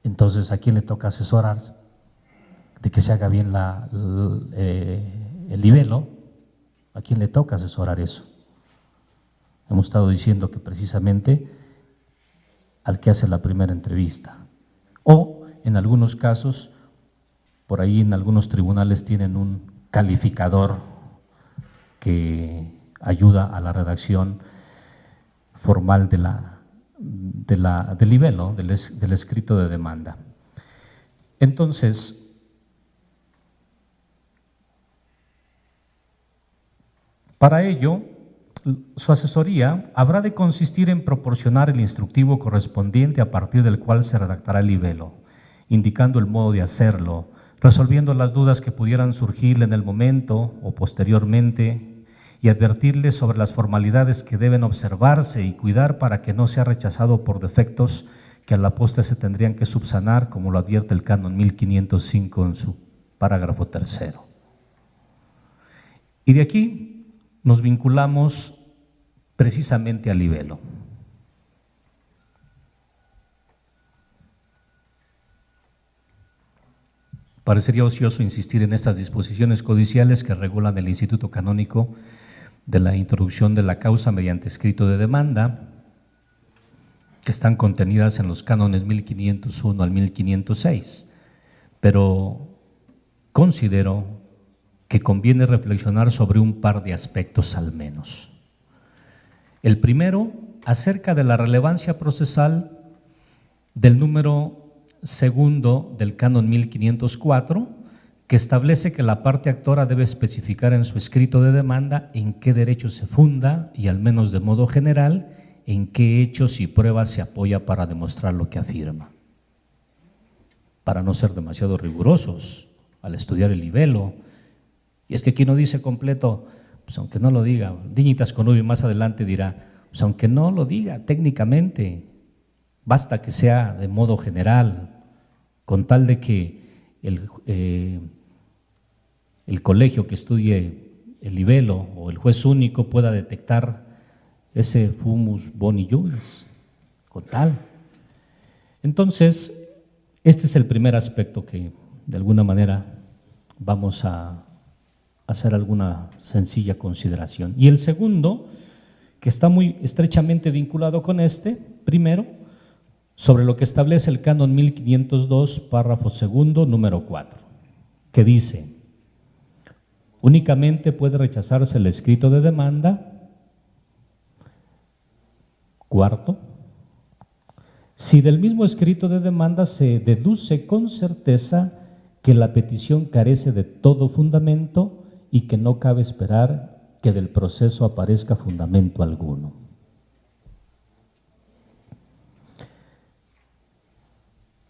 Speaker 4: Entonces, ¿a quién le toca asesorar de que se haga bien el libelo? ¿A quién le toca asesorar eso? Hemos estado diciendo que precisamente al que hace la primera entrevista. O en algunos casos, por ahí en algunos tribunales tienen un calificador que ayuda a la redacción formal del libelo, del escrito de demanda. Entonces, para ello, su asesoría habrá de consistir en proporcionar el instructivo correspondiente a partir del cual se redactará el libelo, indicando el modo de hacerlo, resolviendo las dudas que pudieran surgir en el momento o posteriormente, y advertirles sobre las formalidades que deben observarse y cuidar para que no sea rechazado por defectos que a la postre se tendrían que subsanar, como lo advierte el Canon 1505 en su parágrafo 3. Y de aquí nos vinculamos precisamente al libelo. Parecería ocioso insistir en estas disposiciones codiciales que regulan el Instituto Canónico de la introducción de la causa mediante escrito de demanda, que están contenidas en los cánones 1501 al 1506, pero considero que conviene reflexionar sobre un par de aspectos al menos. El primero, acerca de la relevancia procesal del número segundo del canon 1504, que establece que la parte actora debe especificar en su escrito de demanda en qué derecho se funda y, al menos de modo general, en qué hechos y pruebas se apoya para demostrar lo que afirma. Para no ser demasiado rigurosos al estudiar el libelo. Y es que aquí no dice completo, pues aunque no lo diga, Dignitas Connubii más adelante dirá, pues aunque no lo diga técnicamente, basta que sea de modo general, con tal de que el colegio que estudie el libelo o el juez único pueda detectar ese fumus boni iuris, con tal. Entonces, este es el primer aspecto que de alguna manera vamos a hacer alguna sencilla consideración. Y el segundo, que está muy estrechamente vinculado con este, primero, sobre lo que establece el canon 1502, párrafo segundo, número 4, que dice: únicamente puede rechazarse el escrito de demanda, cuarto, Si del mismo escrito de demanda se deduce con certeza que la petición carece de todo fundamento y que no cabe esperar que del proceso aparezca fundamento alguno.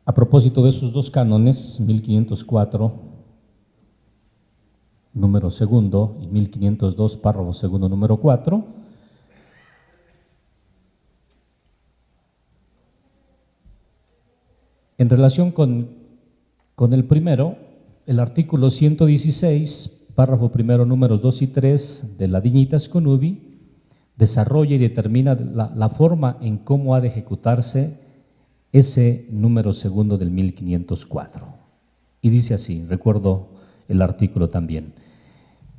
Speaker 4: A propósito de esos dos cánones, 1504, número segundo, y 1502, párrafo segundo, número 4, en relación con el primero, el artículo 116, párrafo primero, números 2 y 3 de la Dignitas Connubii, desarrolla y determina la forma en cómo ha de ejecutarse ese número segundo del 1504. Y dice así, recuerdo el artículo también: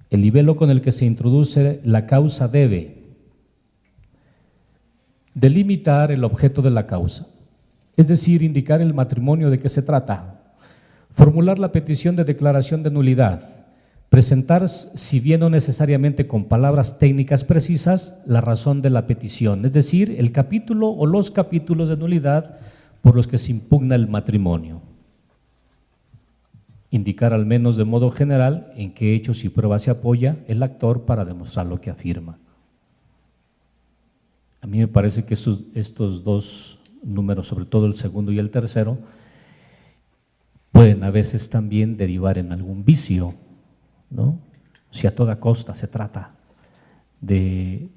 Speaker 4: el libelo con el que se introduce la causa debe delimitar el objeto de la causa, es decir, indicar el matrimonio de que se trata, formular la petición de declaración de nulidad, presentar, si bien no necesariamente con palabras técnicas precisas, la razón de la petición, es decir, el capítulo o los capítulos de nulidad por los que se impugna el matrimonio. Indicar al menos de modo general en qué hechos y pruebas se apoya el actor para demostrar lo que afirma. A mí me parece que estos dos números, sobre todo el segundo y el tercero, pueden a veces también derivar en algún vicio, ¿no? Si a toda costa se trata de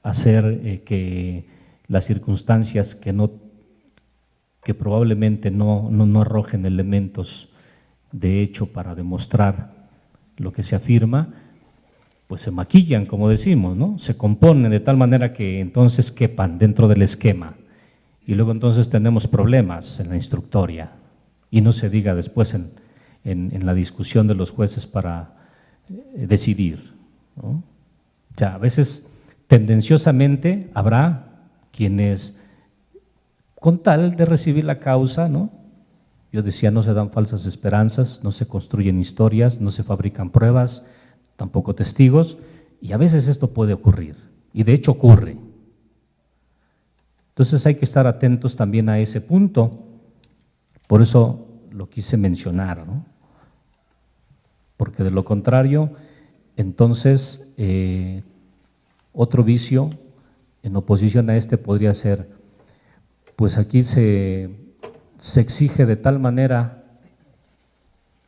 Speaker 4: hacer que las circunstancias que probablemente no arrojen elementos de hecho para demostrar lo que se afirma, pues se maquillan, como decimos, ¿no? Se componen de tal manera que entonces quepan dentro del esquema y luego entonces tenemos problemas en la instructoria y no se diga después en la discusión de los jueces para decidir, ¿no? O sea, a veces tendenciosamente habrá quienes, con tal de recibir la causa, ¿no? Yo decía, no se dan falsas esperanzas, no se construyen historias, no se fabrican pruebas, tampoco testigos, y a veces esto puede ocurrir, y de hecho ocurre. Entonces hay que estar atentos también a ese punto, por eso lo quise mencionar, ¿no? Porque de lo contrario, entonces otro vicio en oposición a este podría ser, pues aquí se exige de tal manera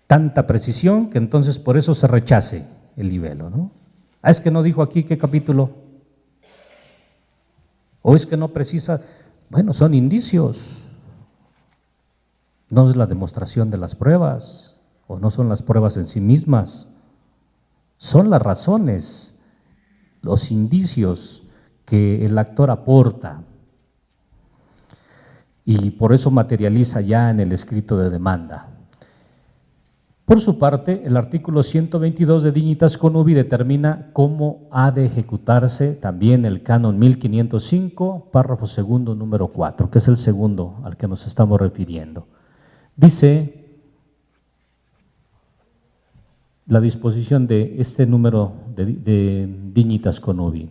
Speaker 4: tanta precisión que entonces por eso se rechace el libelo, ¿no? Ah, es que no dijo aquí qué capítulo, o es que no precisa. Bueno, son indicios, no es la demostración de las pruebas, o no son las pruebas en sí mismas, son las razones, los indicios que el actor aporta, y por eso materializa ya en el escrito de demanda. Por su parte, el artículo 122 de Dignitas Connubii determina cómo ha de ejecutarse también el canon 1505, párrafo segundo, número 4, que es el segundo al que nos estamos refiriendo. Dice la disposición de este número de Dignitas Connubii: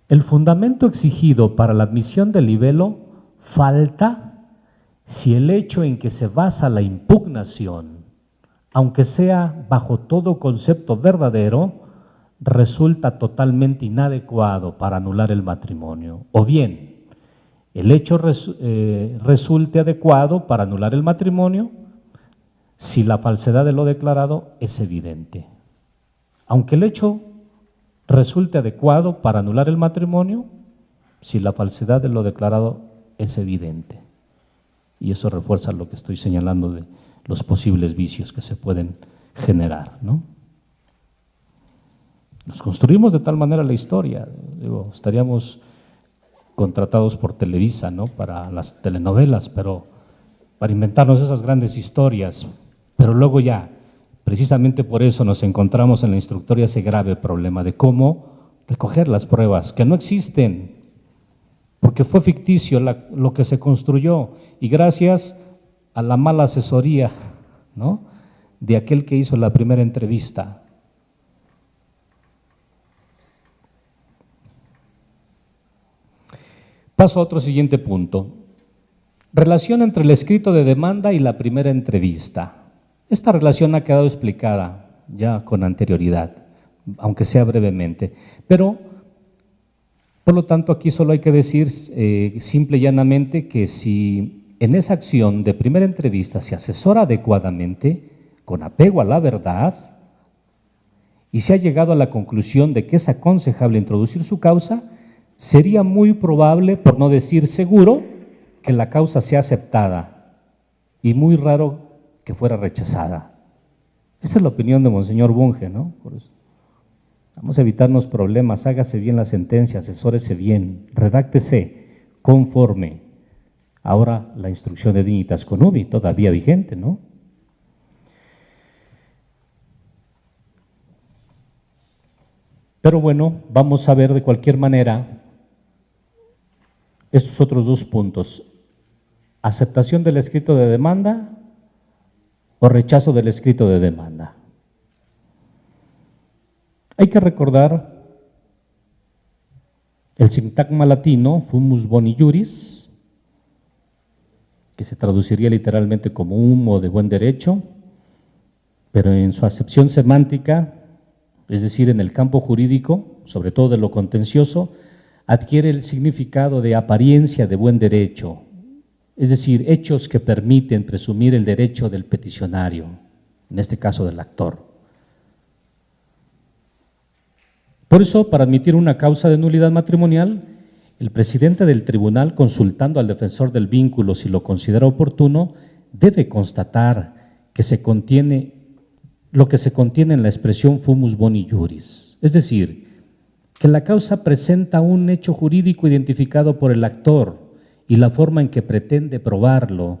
Speaker 4: el fundamento exigido para la admisión del libelo falta si el hecho en que se basa la impugnación, aunque sea bajo todo concepto verdadero, resulta totalmente inadecuado para anular el matrimonio, o bien el hecho resulte adecuado para anular el matrimonio si la falsedad de lo declarado es evidente. Aunque el hecho resulte adecuado para anular el matrimonio si la falsedad de lo declarado es evidente. Y eso refuerza lo que estoy señalando de los posibles vicios que se pueden generar, ¿no? Nos construimos de tal manera la historia, digo, estaríamos contratados por Televisa, ¿no?, para las telenovelas, pero para inventarnos esas grandes historias, pero luego ya, precisamente por eso nos encontramos en la instructoria ese grave problema de cómo recoger las pruebas que no existen, porque fue ficticio lo que se construyó, y gracias a la mala asesoría, ¿no?, de aquel que hizo la primera entrevista. Paso a otro siguiente punto. Relación entre el escrito de demanda y la primera entrevista. Esta relación ha quedado explicada ya con anterioridad, aunque sea brevemente, pero por lo tanto aquí solo hay que decir simple y llanamente que si en esa acción de primera entrevista se asesora adecuadamente, con apego a la verdad, y se ha llegado a la conclusión de que es aconsejable introducir su causa, sería muy probable, por no decir seguro, que la causa sea aceptada y muy raro que fuera rechazada. Esa es la opinión de Monseñor Bunge, ¿no? Por eso. Vamos a evitarnos problemas, hágase bien la sentencia, asesórese bien, redáctese conforme. Ahora la instrucción de Dignitas Connubii, todavía vigente, ¿no? Pero bueno, vamos a ver de cualquier manera estos otros dos puntos. ¿Aceptación del escrito de demanda o rechazo del escrito de demanda? Hay que recordar el sintagma latino, fumus boni juris, que se traduciría literalmente como humo de buen derecho, pero en su acepción semántica, es decir, en el campo jurídico, sobre todo de lo contencioso, adquiere el significado de apariencia de buen derecho, es decir, hechos que permiten presumir el derecho del peticionario, en este caso del actor. Por eso, para admitir una causa de nulidad matrimonial, el presidente del tribunal, consultando al defensor del vínculo si lo considera oportuno, debe constatar que lo que se contiene en la expresión fumus boni juris, es decir, que la causa presenta un hecho jurídico identificado por el actor y la forma en que pretende probarlo,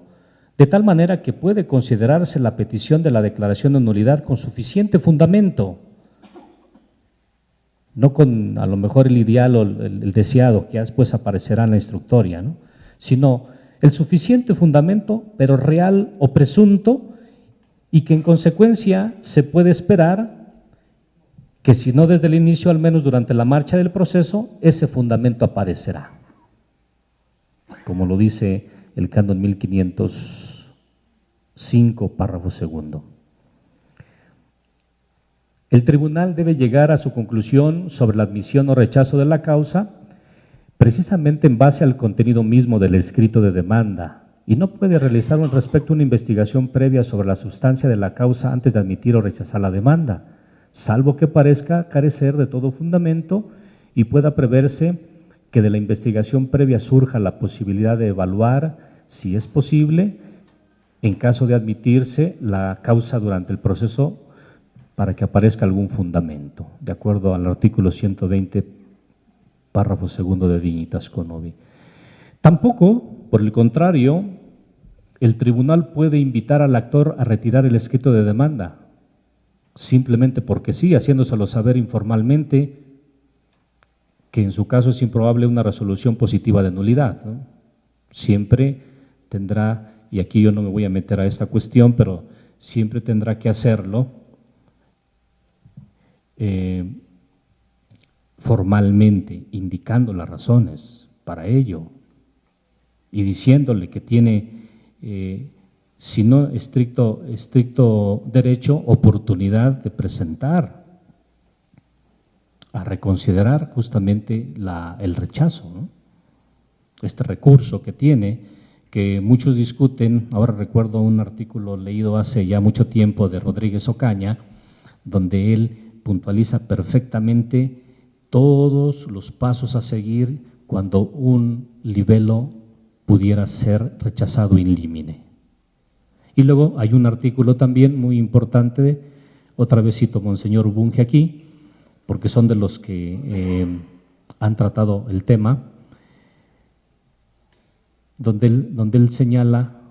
Speaker 4: de tal manera que puede considerarse la petición de la declaración de nulidad con suficiente fundamento, no con a lo mejor el ideal o el deseado que después aparecerá en la instructoria, ¿no? Sino el suficiente fundamento, pero real o presunto, y que en consecuencia se puede esperar que si no desde el inicio, al menos durante la marcha del proceso, ese fundamento aparecerá, como lo dice el Cánon 1505, párrafo segundo. El tribunal debe llegar a su conclusión sobre la admisión o rechazo de la causa precisamente en base al contenido mismo del escrito de demanda y no puede realizar al respecto una investigación previa sobre la sustancia de la causa antes de admitir o rechazar la demanda, salvo que parezca carecer de todo fundamento y pueda preverse que de la investigación previa surja la posibilidad de evaluar, si es posible, en caso de admitirse la causa durante el proceso, para que aparezca algún fundamento, de acuerdo al artículo 120, párrafo segundo de Dignitas Connubii. Tampoco, por el contrario, el tribunal puede invitar al actor a retirar el escrito de demanda, simplemente porque sí, haciéndoselo saber informalmente que en su caso es improbable una resolución positiva de nulidad, ¿no? Siempre tendrá, y aquí yo no me voy a meter a esta cuestión, pero siempre tendrá que hacerlo formalmente, indicando las razones para ello y diciéndole que tiene, si no estricto derecho, oportunidad de presentar a reconsiderar justamente el rechazo, ¿no? Este recurso que tiene, que muchos discuten. Ahora recuerdo un artículo leído hace ya mucho tiempo de Rodríguez Ocaña, donde él puntualiza perfectamente todos los pasos a seguir cuando un libelo pudiera ser rechazado in limine. Y luego hay un artículo también muy importante, otra vez cito a Monseñor Bunge aquí, porque son de los que han tratado el tema, donde él señala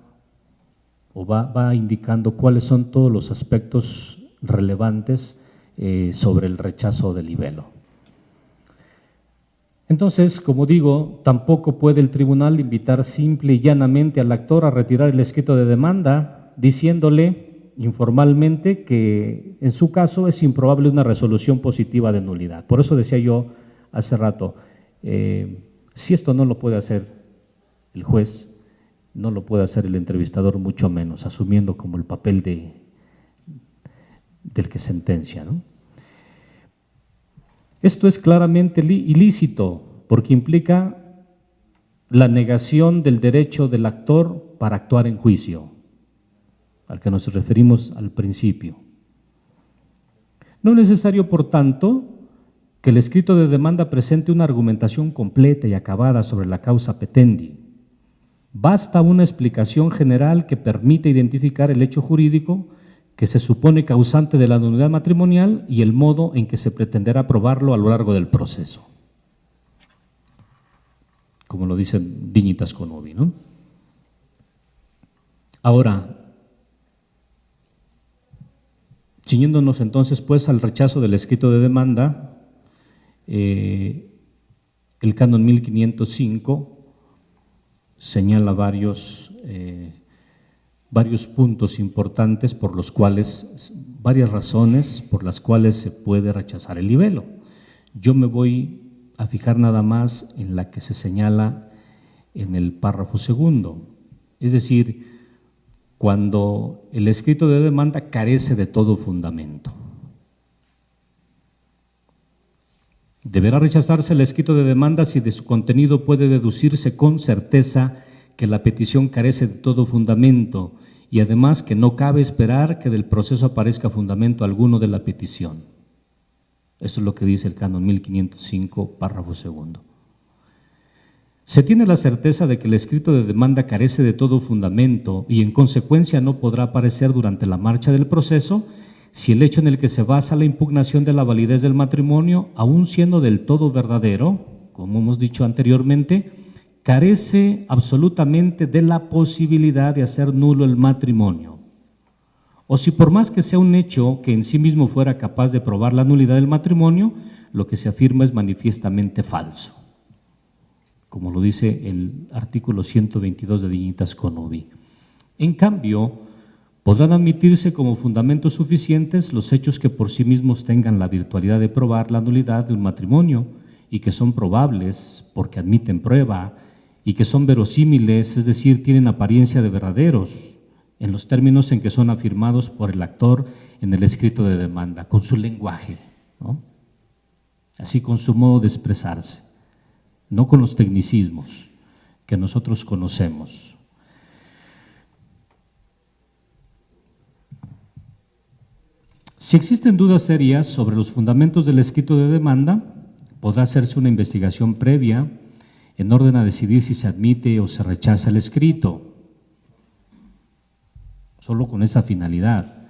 Speaker 4: o va indicando cuáles son todos los aspectos relevantes sobre el rechazo del libelo. Entonces, como digo, tampoco puede el tribunal invitar simple y llanamente al actor a retirar el escrito de demanda, diciéndole informalmente que en su caso es improbable una resolución positiva de nulidad. Por eso decía yo hace rato, si esto no lo puede hacer el juez, no lo puede hacer el entrevistador, mucho menos, asumiendo como el papel del que sentencia, ¿no? Esto es claramente ilícito porque implica la negación del derecho del actor para actuar en juicio, al que nos referimos al principio. No es necesario, por tanto, que el escrito de demanda presente una argumentación completa y acabada sobre la causa petendi. Basta una explicación general que permite identificar el hecho jurídico que se supone causante de la nulidad matrimonial y el modo en que se pretenderá probarlo a lo largo del proceso, como lo dice Dignitas Conovi, ¿no? Ahora, ciñéndonos entonces pues al rechazo del escrito de demanda, el canon 1505 señala varios puntos importantes por los cuales, varias razones por las cuales se puede rechazar el libelo. Yo me voy a fijar nada más en la que se señala en el párrafo segundo, es decir, cuando el escrito de demanda carece de todo fundamento. Deberá rechazarse el escrito de demanda si de su contenido puede deducirse con certeza que la petición carece de todo fundamento y además que no cabe esperar que del proceso aparezca fundamento alguno de la petición. Eso es lo que dice el canon 1505, párrafo segundo. Se tiene la certeza de que el escrito de demanda carece de todo fundamento y en consecuencia no podrá aparecer durante la marcha del proceso si el hecho en el que se basa la impugnación de la validez del matrimonio, aun siendo del todo verdadero, como hemos dicho anteriormente, carece absolutamente de la posibilidad de hacer nulo el matrimonio. O si por más que sea un hecho que en sí mismo fuera capaz de probar la nulidad del matrimonio, lo que se afirma es manifiestamente falso, como lo dice el artículo 122 de Dignitas Conovi. En cambio, podrán admitirse como fundamentos suficientes los hechos que por sí mismos tengan la virtualidad de probar la nulidad de un matrimonio y que son probables porque admiten prueba y que son verosímiles, es decir, tienen apariencia de verdaderos, en los términos en que son afirmados por el actor en el escrito de demanda, con su lenguaje, ¿no? Así con su modo de expresarse, no con los tecnicismos que nosotros conocemos. Si existen dudas serias sobre los fundamentos del escrito de demanda, podrá hacerse una investigación previa en orden a decidir si se admite o se rechaza el escrito, solo con esa finalidad.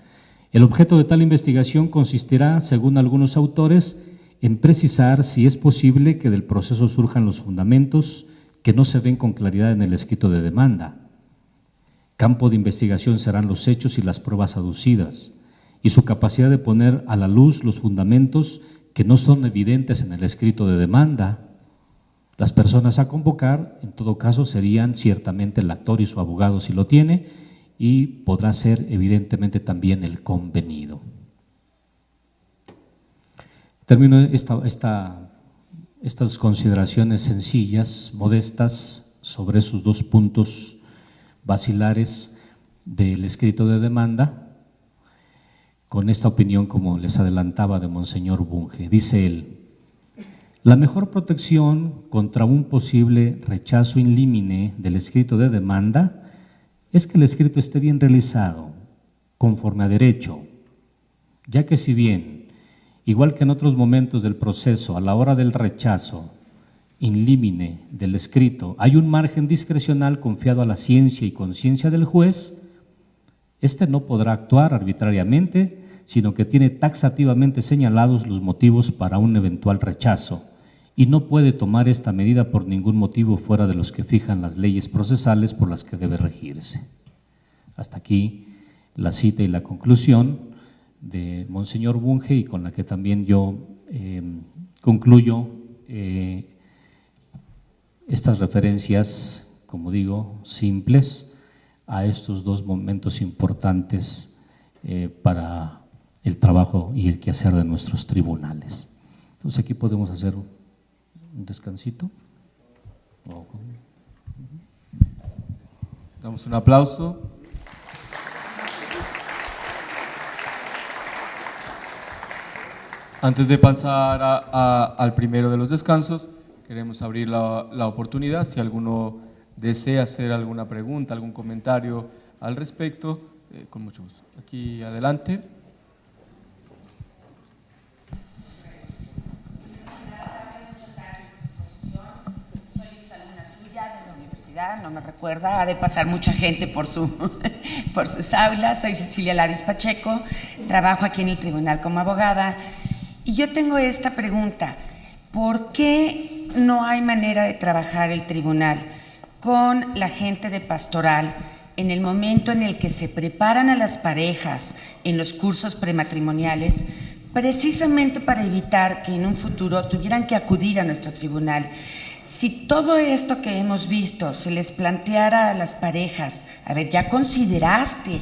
Speaker 4: El objeto de tal investigación consistirá, según algunos autores, en precisar si es posible que del proceso surjan los fundamentos que no se ven con claridad en el escrito de demanda. Campo de investigación serán los hechos y las pruebas aducidas y su capacidad de poner a la luz los fundamentos que no son evidentes en el escrito de demanda. Las personas a convocar, en todo caso, serían ciertamente el actor y su abogado si lo tiene, y podrá ser evidentemente también el convenido. Termino estas consideraciones sencillas, modestas, sobre esos dos puntos basilares del escrito de demanda, con esta opinión, como les adelantaba, de Monseñor Bunge. Dice él: la mejor protección contra un posible rechazo in limine del escrito de demanda es que el escrito esté bien realizado, conforme a derecho, ya que si bien, igual que en otros momentos del proceso, a la hora del rechazo in limine del escrito, hay un margen discrecional confiado a la ciencia y conciencia del juez, éste no podrá actuar arbitrariamente, sino que tiene taxativamente señalados los motivos para un eventual rechazo y no puede tomar esta medida por ningún motivo fuera de los que fijan las leyes procesales por las que debe regirse. Hasta aquí la cita y la conclusión de Monseñor Bunge, y con la que también yo concluyo estas referencias, como digo, simples a estos dos momentos importantes para el trabajo y el quehacer de nuestros tribunales. Entonces aquí podemos hacer un descansito.
Speaker 2: Damos un aplauso. Antes de pasar al primero de los descansos, queremos abrir la oportunidad. Si alguno desea hacer alguna pregunta, algún comentario al respecto, con mucho gusto. Aquí adelante.
Speaker 5: No me recuerda, ha de pasar mucha gente por sus aulas. Soy Cecilia Laris Pacheco, trabajo aquí en el tribunal como abogada y yo tengo esta pregunta: ¿por qué no hay manera de trabajar el tribunal con la gente de pastoral en el momento en el que se preparan a las parejas en los cursos prematrimoniales, precisamente para evitar que en un futuro tuvieran que acudir a nuestro tribunal? Si todo esto que hemos visto se les planteara a las parejas, a ver, ¿ya consideraste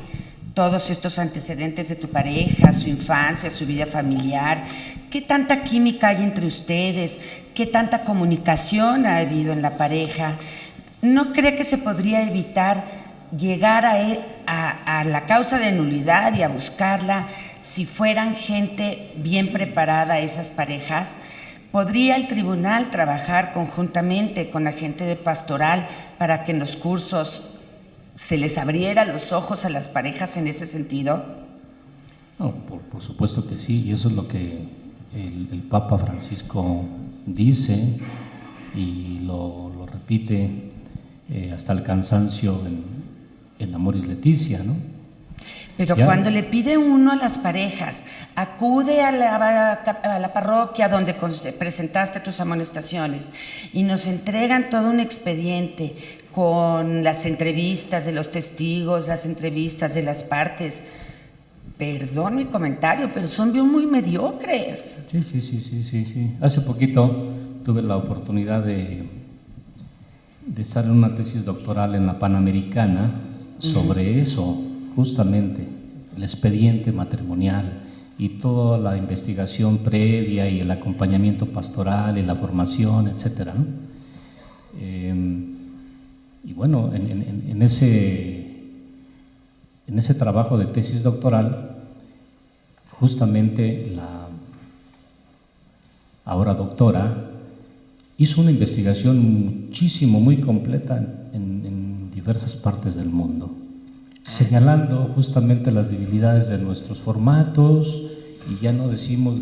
Speaker 5: todos estos antecedentes de tu pareja, su infancia, su vida familiar? ¿Qué tanta química hay entre ustedes? ¿Qué tanta comunicación ha habido en la pareja? ¿No cree que se podría evitar llegar a la causa de nulidad y a buscarla si fueran gente bien preparada esas parejas? ¿Podría el tribunal trabajar conjuntamente con la gente de pastoral para que en los cursos se les abriera los ojos a las parejas en ese sentido?
Speaker 4: No, por supuesto que sí, y eso es lo que el Papa Francisco dice y lo repite hasta el cansancio en Amoris Laetitia, ¿no?
Speaker 5: Pero
Speaker 4: ya,
Speaker 5: cuando le pide uno a las parejas, acude a la parroquia donde presentaste tus amonestaciones y nos entregan todo un expediente con las entrevistas de los testigos, las entrevistas de las partes. Perdón mi comentario, pero son bien muy mediocres.
Speaker 4: Sí. Hace poquito tuve la oportunidad de estar en una tesis doctoral en la Panamericana sobre eso, justamente, el expediente matrimonial y toda la investigación previa y el acompañamiento pastoral y la formación, etcétera, ¿no? Y bueno, en ese trabajo de tesis doctoral, justamente la ahora doctora hizo una investigación muy completa en diversas partes del mundo, señalando justamente las debilidades de nuestros formatos, y ya no decimos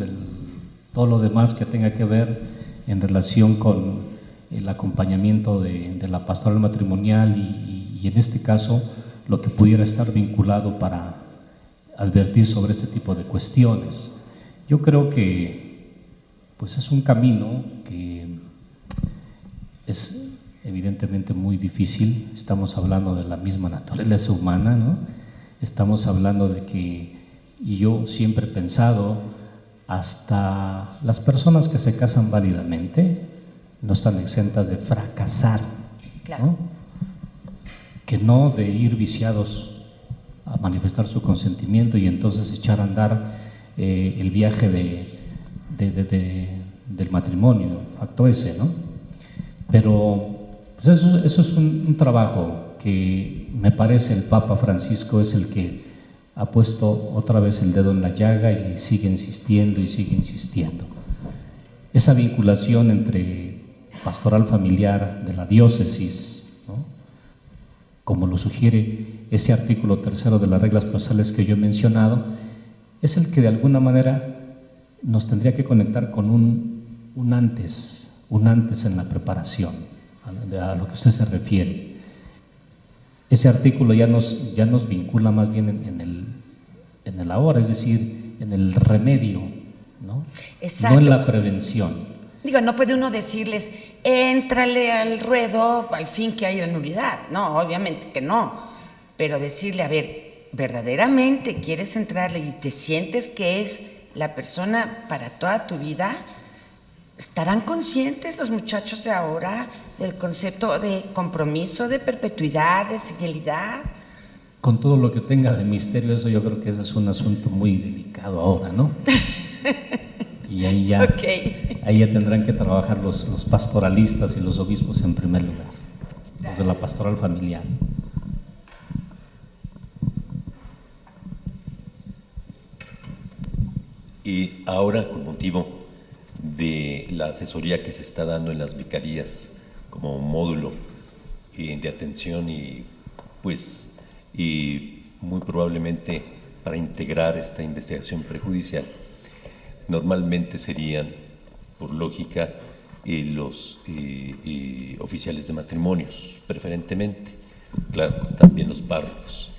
Speaker 4: todo lo demás que tenga que ver en relación con el acompañamiento de la pastoral matrimonial y en este caso lo que pudiera estar vinculado para advertir sobre este tipo de cuestiones. Yo creo que pues es un camino que es evidentemente muy difícil. Estamos hablando de la misma naturaleza humana, ¿no? Estamos hablando de que, y yo siempre he pensado, hasta las personas que se casan válidamente no están exentas de fracasar,
Speaker 5: Claro.
Speaker 4: ¿no? Que no de ir viciados a manifestar su consentimiento y entonces echar a andar el viaje del matrimonio, facto ese, ¿no? Pero pues eso es un trabajo que me parece el Papa Francisco es el que ha puesto otra vez el dedo en la llaga y sigue insistiendo y sigue insistiendo. Esa vinculación entre pastoral familiar de la diócesis, ¿no? Como lo sugiere ese artículo 3 de las reglas procesales que yo he mencionado, es el que de alguna manera nos tendría que conectar con un antes en la preparación, a lo que usted se refiere. Ese artículo ya nos vincula más bien en el ahora, es decir, en el remedio, ¿no?
Speaker 5: Exacto.
Speaker 4: No en la prevención.
Speaker 5: Digo, no puede uno decirles, éntrale al ruedo al fin que haya nulidad. No, obviamente que no. Pero decirle, a ver, ¿verdaderamente quieres entrarle y te sientes que es la persona para toda tu vida? ¿Estarán conscientes los muchachos de ahora del concepto de compromiso, de perpetuidad, de fidelidad?
Speaker 4: Con todo lo que tenga de misterio, eso yo creo que ese es un asunto muy delicado ahora, ¿no? Y ahí ya,
Speaker 5: Okay.
Speaker 4: ahí ya tendrán que trabajar los pastoralistas y los obispos en primer lugar, los de la pastoral familiar.
Speaker 6: Y ahora, con motivo de la asesoría que se está dando en las vicarías como módulo de atención y muy probablemente para integrar esta investigación prejudicial, normalmente serían, por lógica, los oficiales de matrimonios, preferentemente, claro, también los párrocos,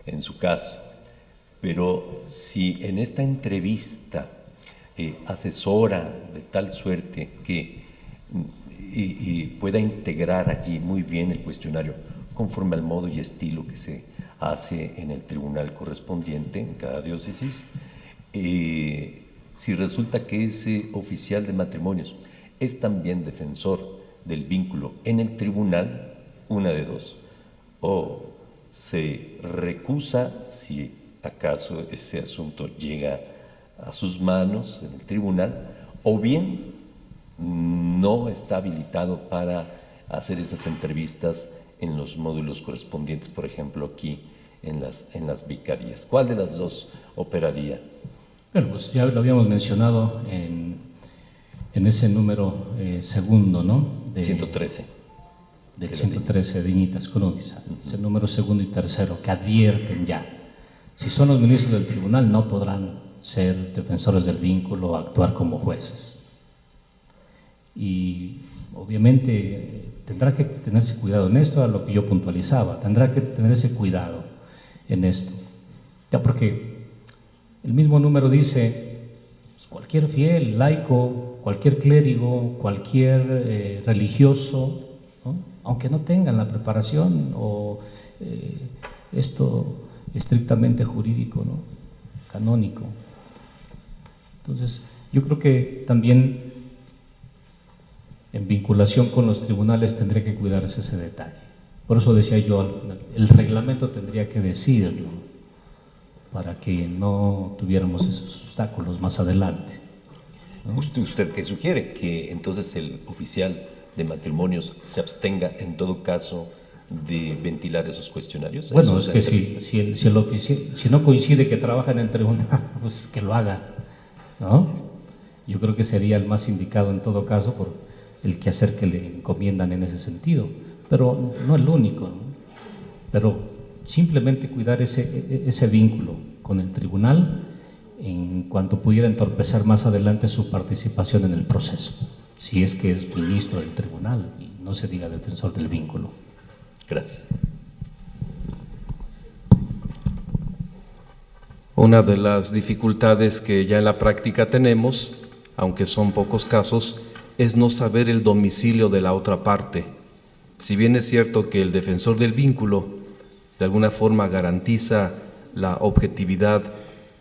Speaker 6: en su caso. Pero si en esta entrevista asesora de tal suerte que pueda integrar allí muy bien el cuestionario conforme al modo y estilo que se hace en el tribunal correspondiente en cada diócesis, si resulta que ese oficial de matrimonios es también defensor del vínculo en el tribunal, una de dos: o se recusa si acaso ese asunto llega a sus manos en el tribunal, o bien no está habilitado para hacer esas entrevistas en los módulos correspondientes, por ejemplo, aquí en las vicarías. ¿Cuál de las dos operaría?
Speaker 4: Bueno, pues ya lo habíamos mencionado en ese número segundo, ¿no?
Speaker 6: 113.
Speaker 4: Del 113 de Dignitas Crucis, es el número segundo y tercero, que advierten ya. Si son los ministros del tribunal, no podrán ser defensores del vínculo o actuar como jueces. Y obviamente tendrá que tenerse cuidado en esto, a lo que yo puntualizaba, tendrá que tenerse cuidado en esto. Ya porque el mismo número dice, pues cualquier fiel, laico, cualquier clérigo, cualquier religioso, ¿no? Aunque no tengan la preparación o esto estrictamente jurídico, ¿no? Canónico. Entonces, yo creo que también en vinculación con los tribunales tendría que cuidarse ese detalle. Por eso decía yo, el reglamento tendría que decirlo para que no tuviéramos esos obstáculos más adelante, ¿no?
Speaker 6: ¿Usted qué sugiere? Que entonces el oficial de matrimonios se abstenga en todo caso de ventilar esos cuestionarios.
Speaker 4: Bueno, es que si no coincide que trabaja en el tribunal, pues que lo haga, ¿no? Yo creo que sería el más indicado en todo caso por el quehacer que le encomiendan en ese sentido, pero no el único, ¿no? Pero simplemente cuidar ese vínculo con el tribunal en cuanto pudiera entorpecer más adelante su participación en el proceso, si es que es ministro del tribunal y no se diga defensor del vínculo.
Speaker 6: Gracias.
Speaker 7: Una de las dificultades que ya en la práctica tenemos, aunque son pocos casos, es no saber el domicilio de la otra parte. Si bien es cierto que el defensor del vínculo de alguna forma garantiza la objetividad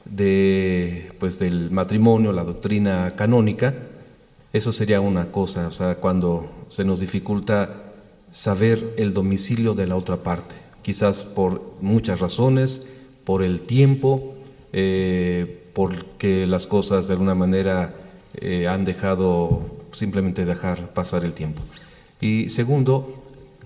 Speaker 7: del matrimonio, la doctrina canónica, eso sería una cosa, o sea, cuando se nos dificulta saber el domicilio de la otra parte, quizás por muchas razones, por el tiempo, porque las cosas de alguna manera han dejado, simplemente dejar pasar el tiempo. Y segundo,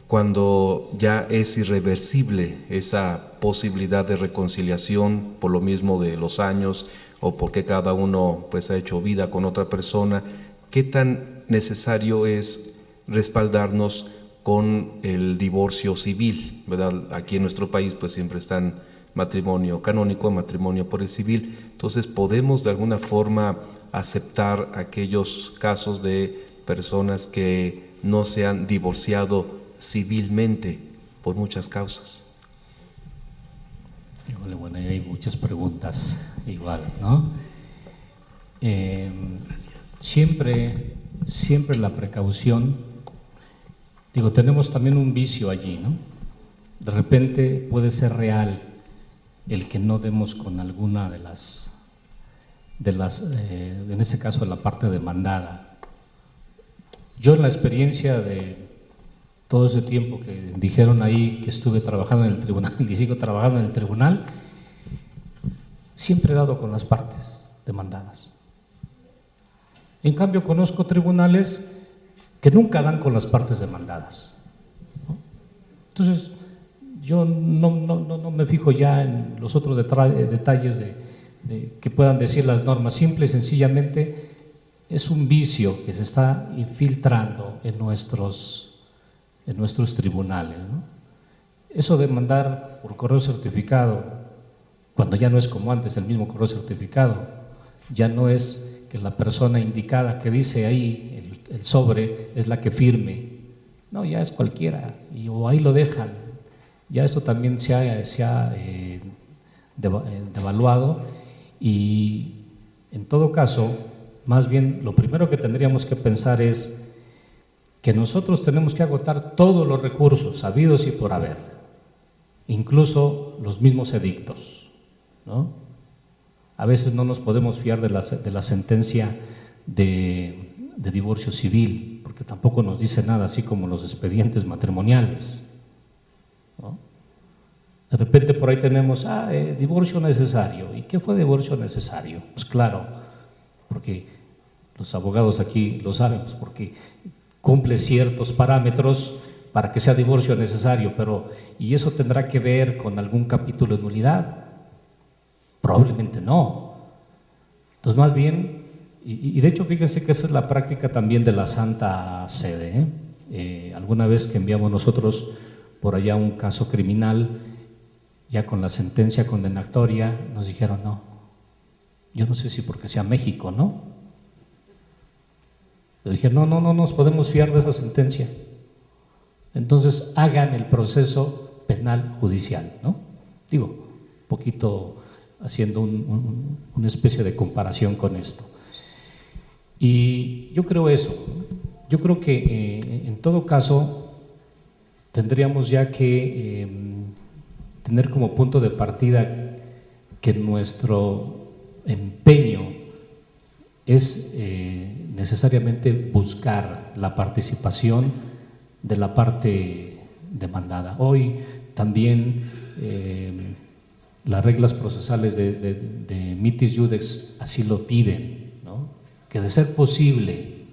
Speaker 7: cuando ya es irreversible esa posibilidad de reconciliación por lo mismo de los años o porque cada uno pues ha hecho vida con otra persona, ¿qué tan necesario es respaldarnos con el divorcio civil, ¿verdad? Aquí en nuestro país pues siempre están matrimonio canónico, matrimonio por el civil, entonces podemos de alguna forma aceptar aquellos casos de personas que no se han divorciado civilmente por muchas causas.
Speaker 4: Híjole, bueno, hay muchas preguntas igual, ¿no? Siempre la precaución, digo, tenemos también un vicio allí, ¿no? De repente puede ser real el que no demos con alguna de las en ese caso la parte demandada. Yo en la experiencia de todo ese tiempo que dijeron ahí que estuve trabajando en el tribunal y sigo trabajando en el tribunal, siempre he dado con las partes demandadas. En cambio, conozco tribunales que nunca dan con las partes demandadas, ¿no? Entonces, yo no me fijo ya en los otros detalles que puedan decir las normas. Simple y sencillamente es un vicio que se está infiltrando en nuestros tribunales, ¿no? Eso de mandar por correo certificado, cuando ya no es como antes el mismo correo certificado, ya no es que la persona indicada que dice ahí el sobre es la que firme, no, ya es cualquiera, o ahí lo dejan. Ya esto también se ha devaluado, y en todo caso, más bien lo primero que tendríamos que pensar es que nosotros tenemos que agotar todos los recursos habidos y por haber, incluso los mismos edictos, ¿no? A veces no nos podemos fiar de la sentencia de divorcio civil, porque tampoco nos dice nada, así como los expedientes matrimoniales, ¿no? De repente por ahí tenemos, divorcio necesario. ¿Y qué fue divorcio necesario? Pues claro, porque los abogados aquí lo saben, pues porque cumple ciertos parámetros para que sea divorcio necesario, ¿y eso tendrá que ver con algún capítulo de nulidad? Probablemente no. Entonces, más bien, y de hecho fíjense que esa es la práctica también de la Santa Sede, alguna vez que enviamos nosotros por allá un caso criminal, ya con la sentencia condenatoria, nos dijeron no. Yo no sé si porque sea México, ¿no? Le dije, no nos podemos fiar de esa sentencia. Entonces hagan el proceso penal judicial, ¿no? Digo, un poquito haciendo una especie de comparación con esto. Y yo creo eso. Yo creo que en todo caso tendríamos ya que tener como punto de partida que nuestro empeño es necesariamente buscar la participación de la parte demandada. Hoy también las reglas procesales de mitis iudex así lo piden, ¿no? Que de ser posible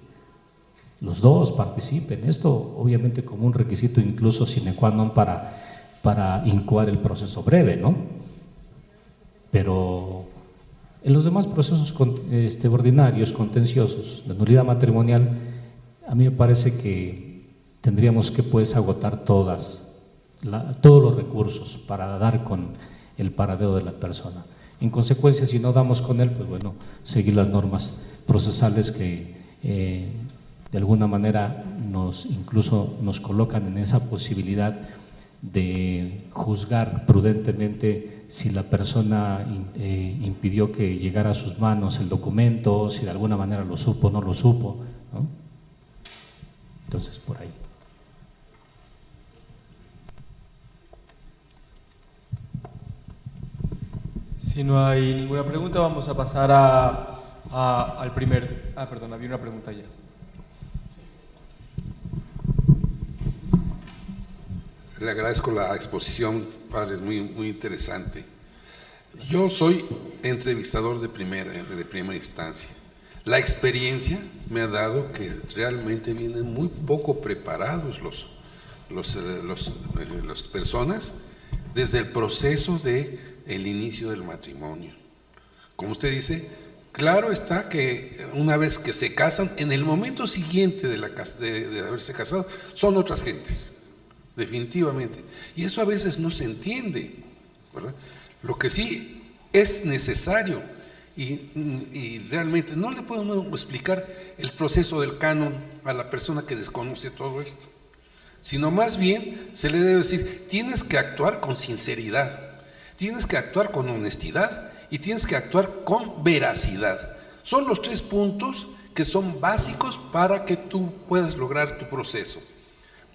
Speaker 4: los dos participen. Esto obviamente como un requisito incluso sine qua non para incoar el proceso breve, ¿no? Pero en los demás procesos ordinarios, contenciosos, de nulidad matrimonial, a mí me parece que tendríamos que agotar todos los recursos para dar con el paradero de la persona. En consecuencia, si no damos con él, pues bueno, seguir las normas procesales que de alguna manera incluso nos colocan en esa posibilidad de juzgar prudentemente si la persona impidió que llegara a sus manos el documento, si de alguna manera lo supo o no lo supo, ¿no? Entonces, por ahí.
Speaker 2: Si no hay ninguna pregunta, vamos a pasar al primer… perdón, había una pregunta ya.
Speaker 8: Le agradezco la exposición, padre, es muy, muy interesante. Yo soy entrevistador de primera instancia. La experiencia me ha dado que realmente vienen muy poco preparados las personas desde el proceso del inicio del matrimonio. Como usted dice, claro está que una vez que se casan, en el momento siguiente de haberse casado, son otras gentes. Definitivamente. Y eso a veces no se entiende, ¿verdad? Lo que sí es necesario y realmente no le puedo uno explicar el proceso del canon a la persona que desconoce todo esto, sino más bien se le debe decir, tienes que actuar con sinceridad, tienes que actuar con honestidad y tienes que actuar con veracidad. Son los 3 puntos que son básicos para que tú puedas lograr tu proceso.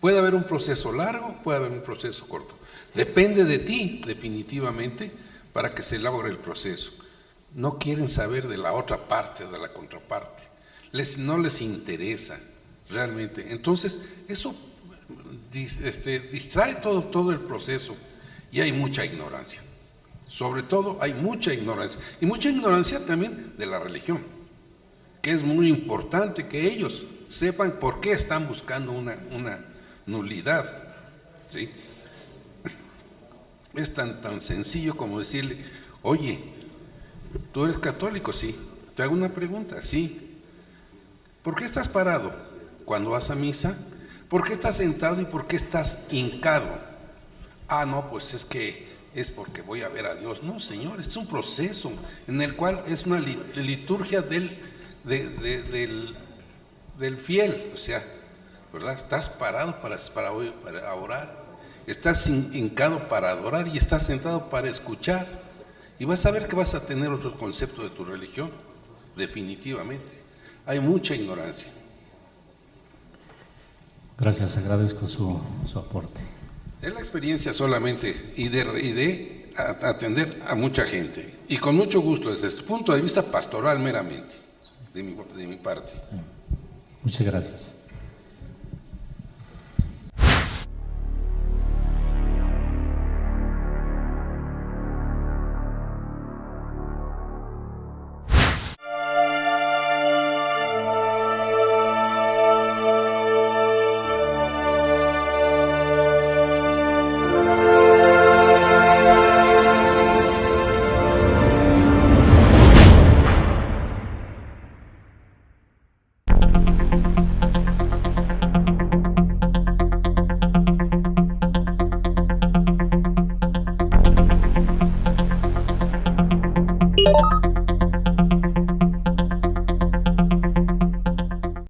Speaker 8: Puede haber un proceso largo, puede haber un proceso corto. Depende de ti, definitivamente, para que se elabore el proceso. No quieren saber de la otra parte, de la contraparte. No les interesa realmente. Entonces, eso distrae todo el proceso y hay mucha ignorancia. Sobre todo, hay mucha ignorancia. Y mucha ignorancia también de la religión, que es muy importante que ellos sepan por qué están buscando una nulidad, ¿sí? Es tan sencillo como decirle, oye, ¿Tú eres católico? Sí. Te hago una pregunta, sí. ¿Por qué estás parado cuando vas a misa? ¿Por qué estás sentado y por qué estás hincado? Ah, no, pues es que es porque voy a ver a Dios. No, Señor, es un proceso en el cual es una liturgia del fiel, o sea, ¿verdad? Estás parado para orar, estás hincado para adorar y estás sentado para escuchar. Y vas a ver que vas a tener otro concepto de tu religión, definitivamente. Hay mucha ignorancia.
Speaker 4: Gracias, agradezco su aporte.
Speaker 8: Es la experiencia solamente y de atender a mucha gente. Y con mucho gusto, desde este punto de vista pastoral meramente, de mi parte.
Speaker 4: Muchas gracias.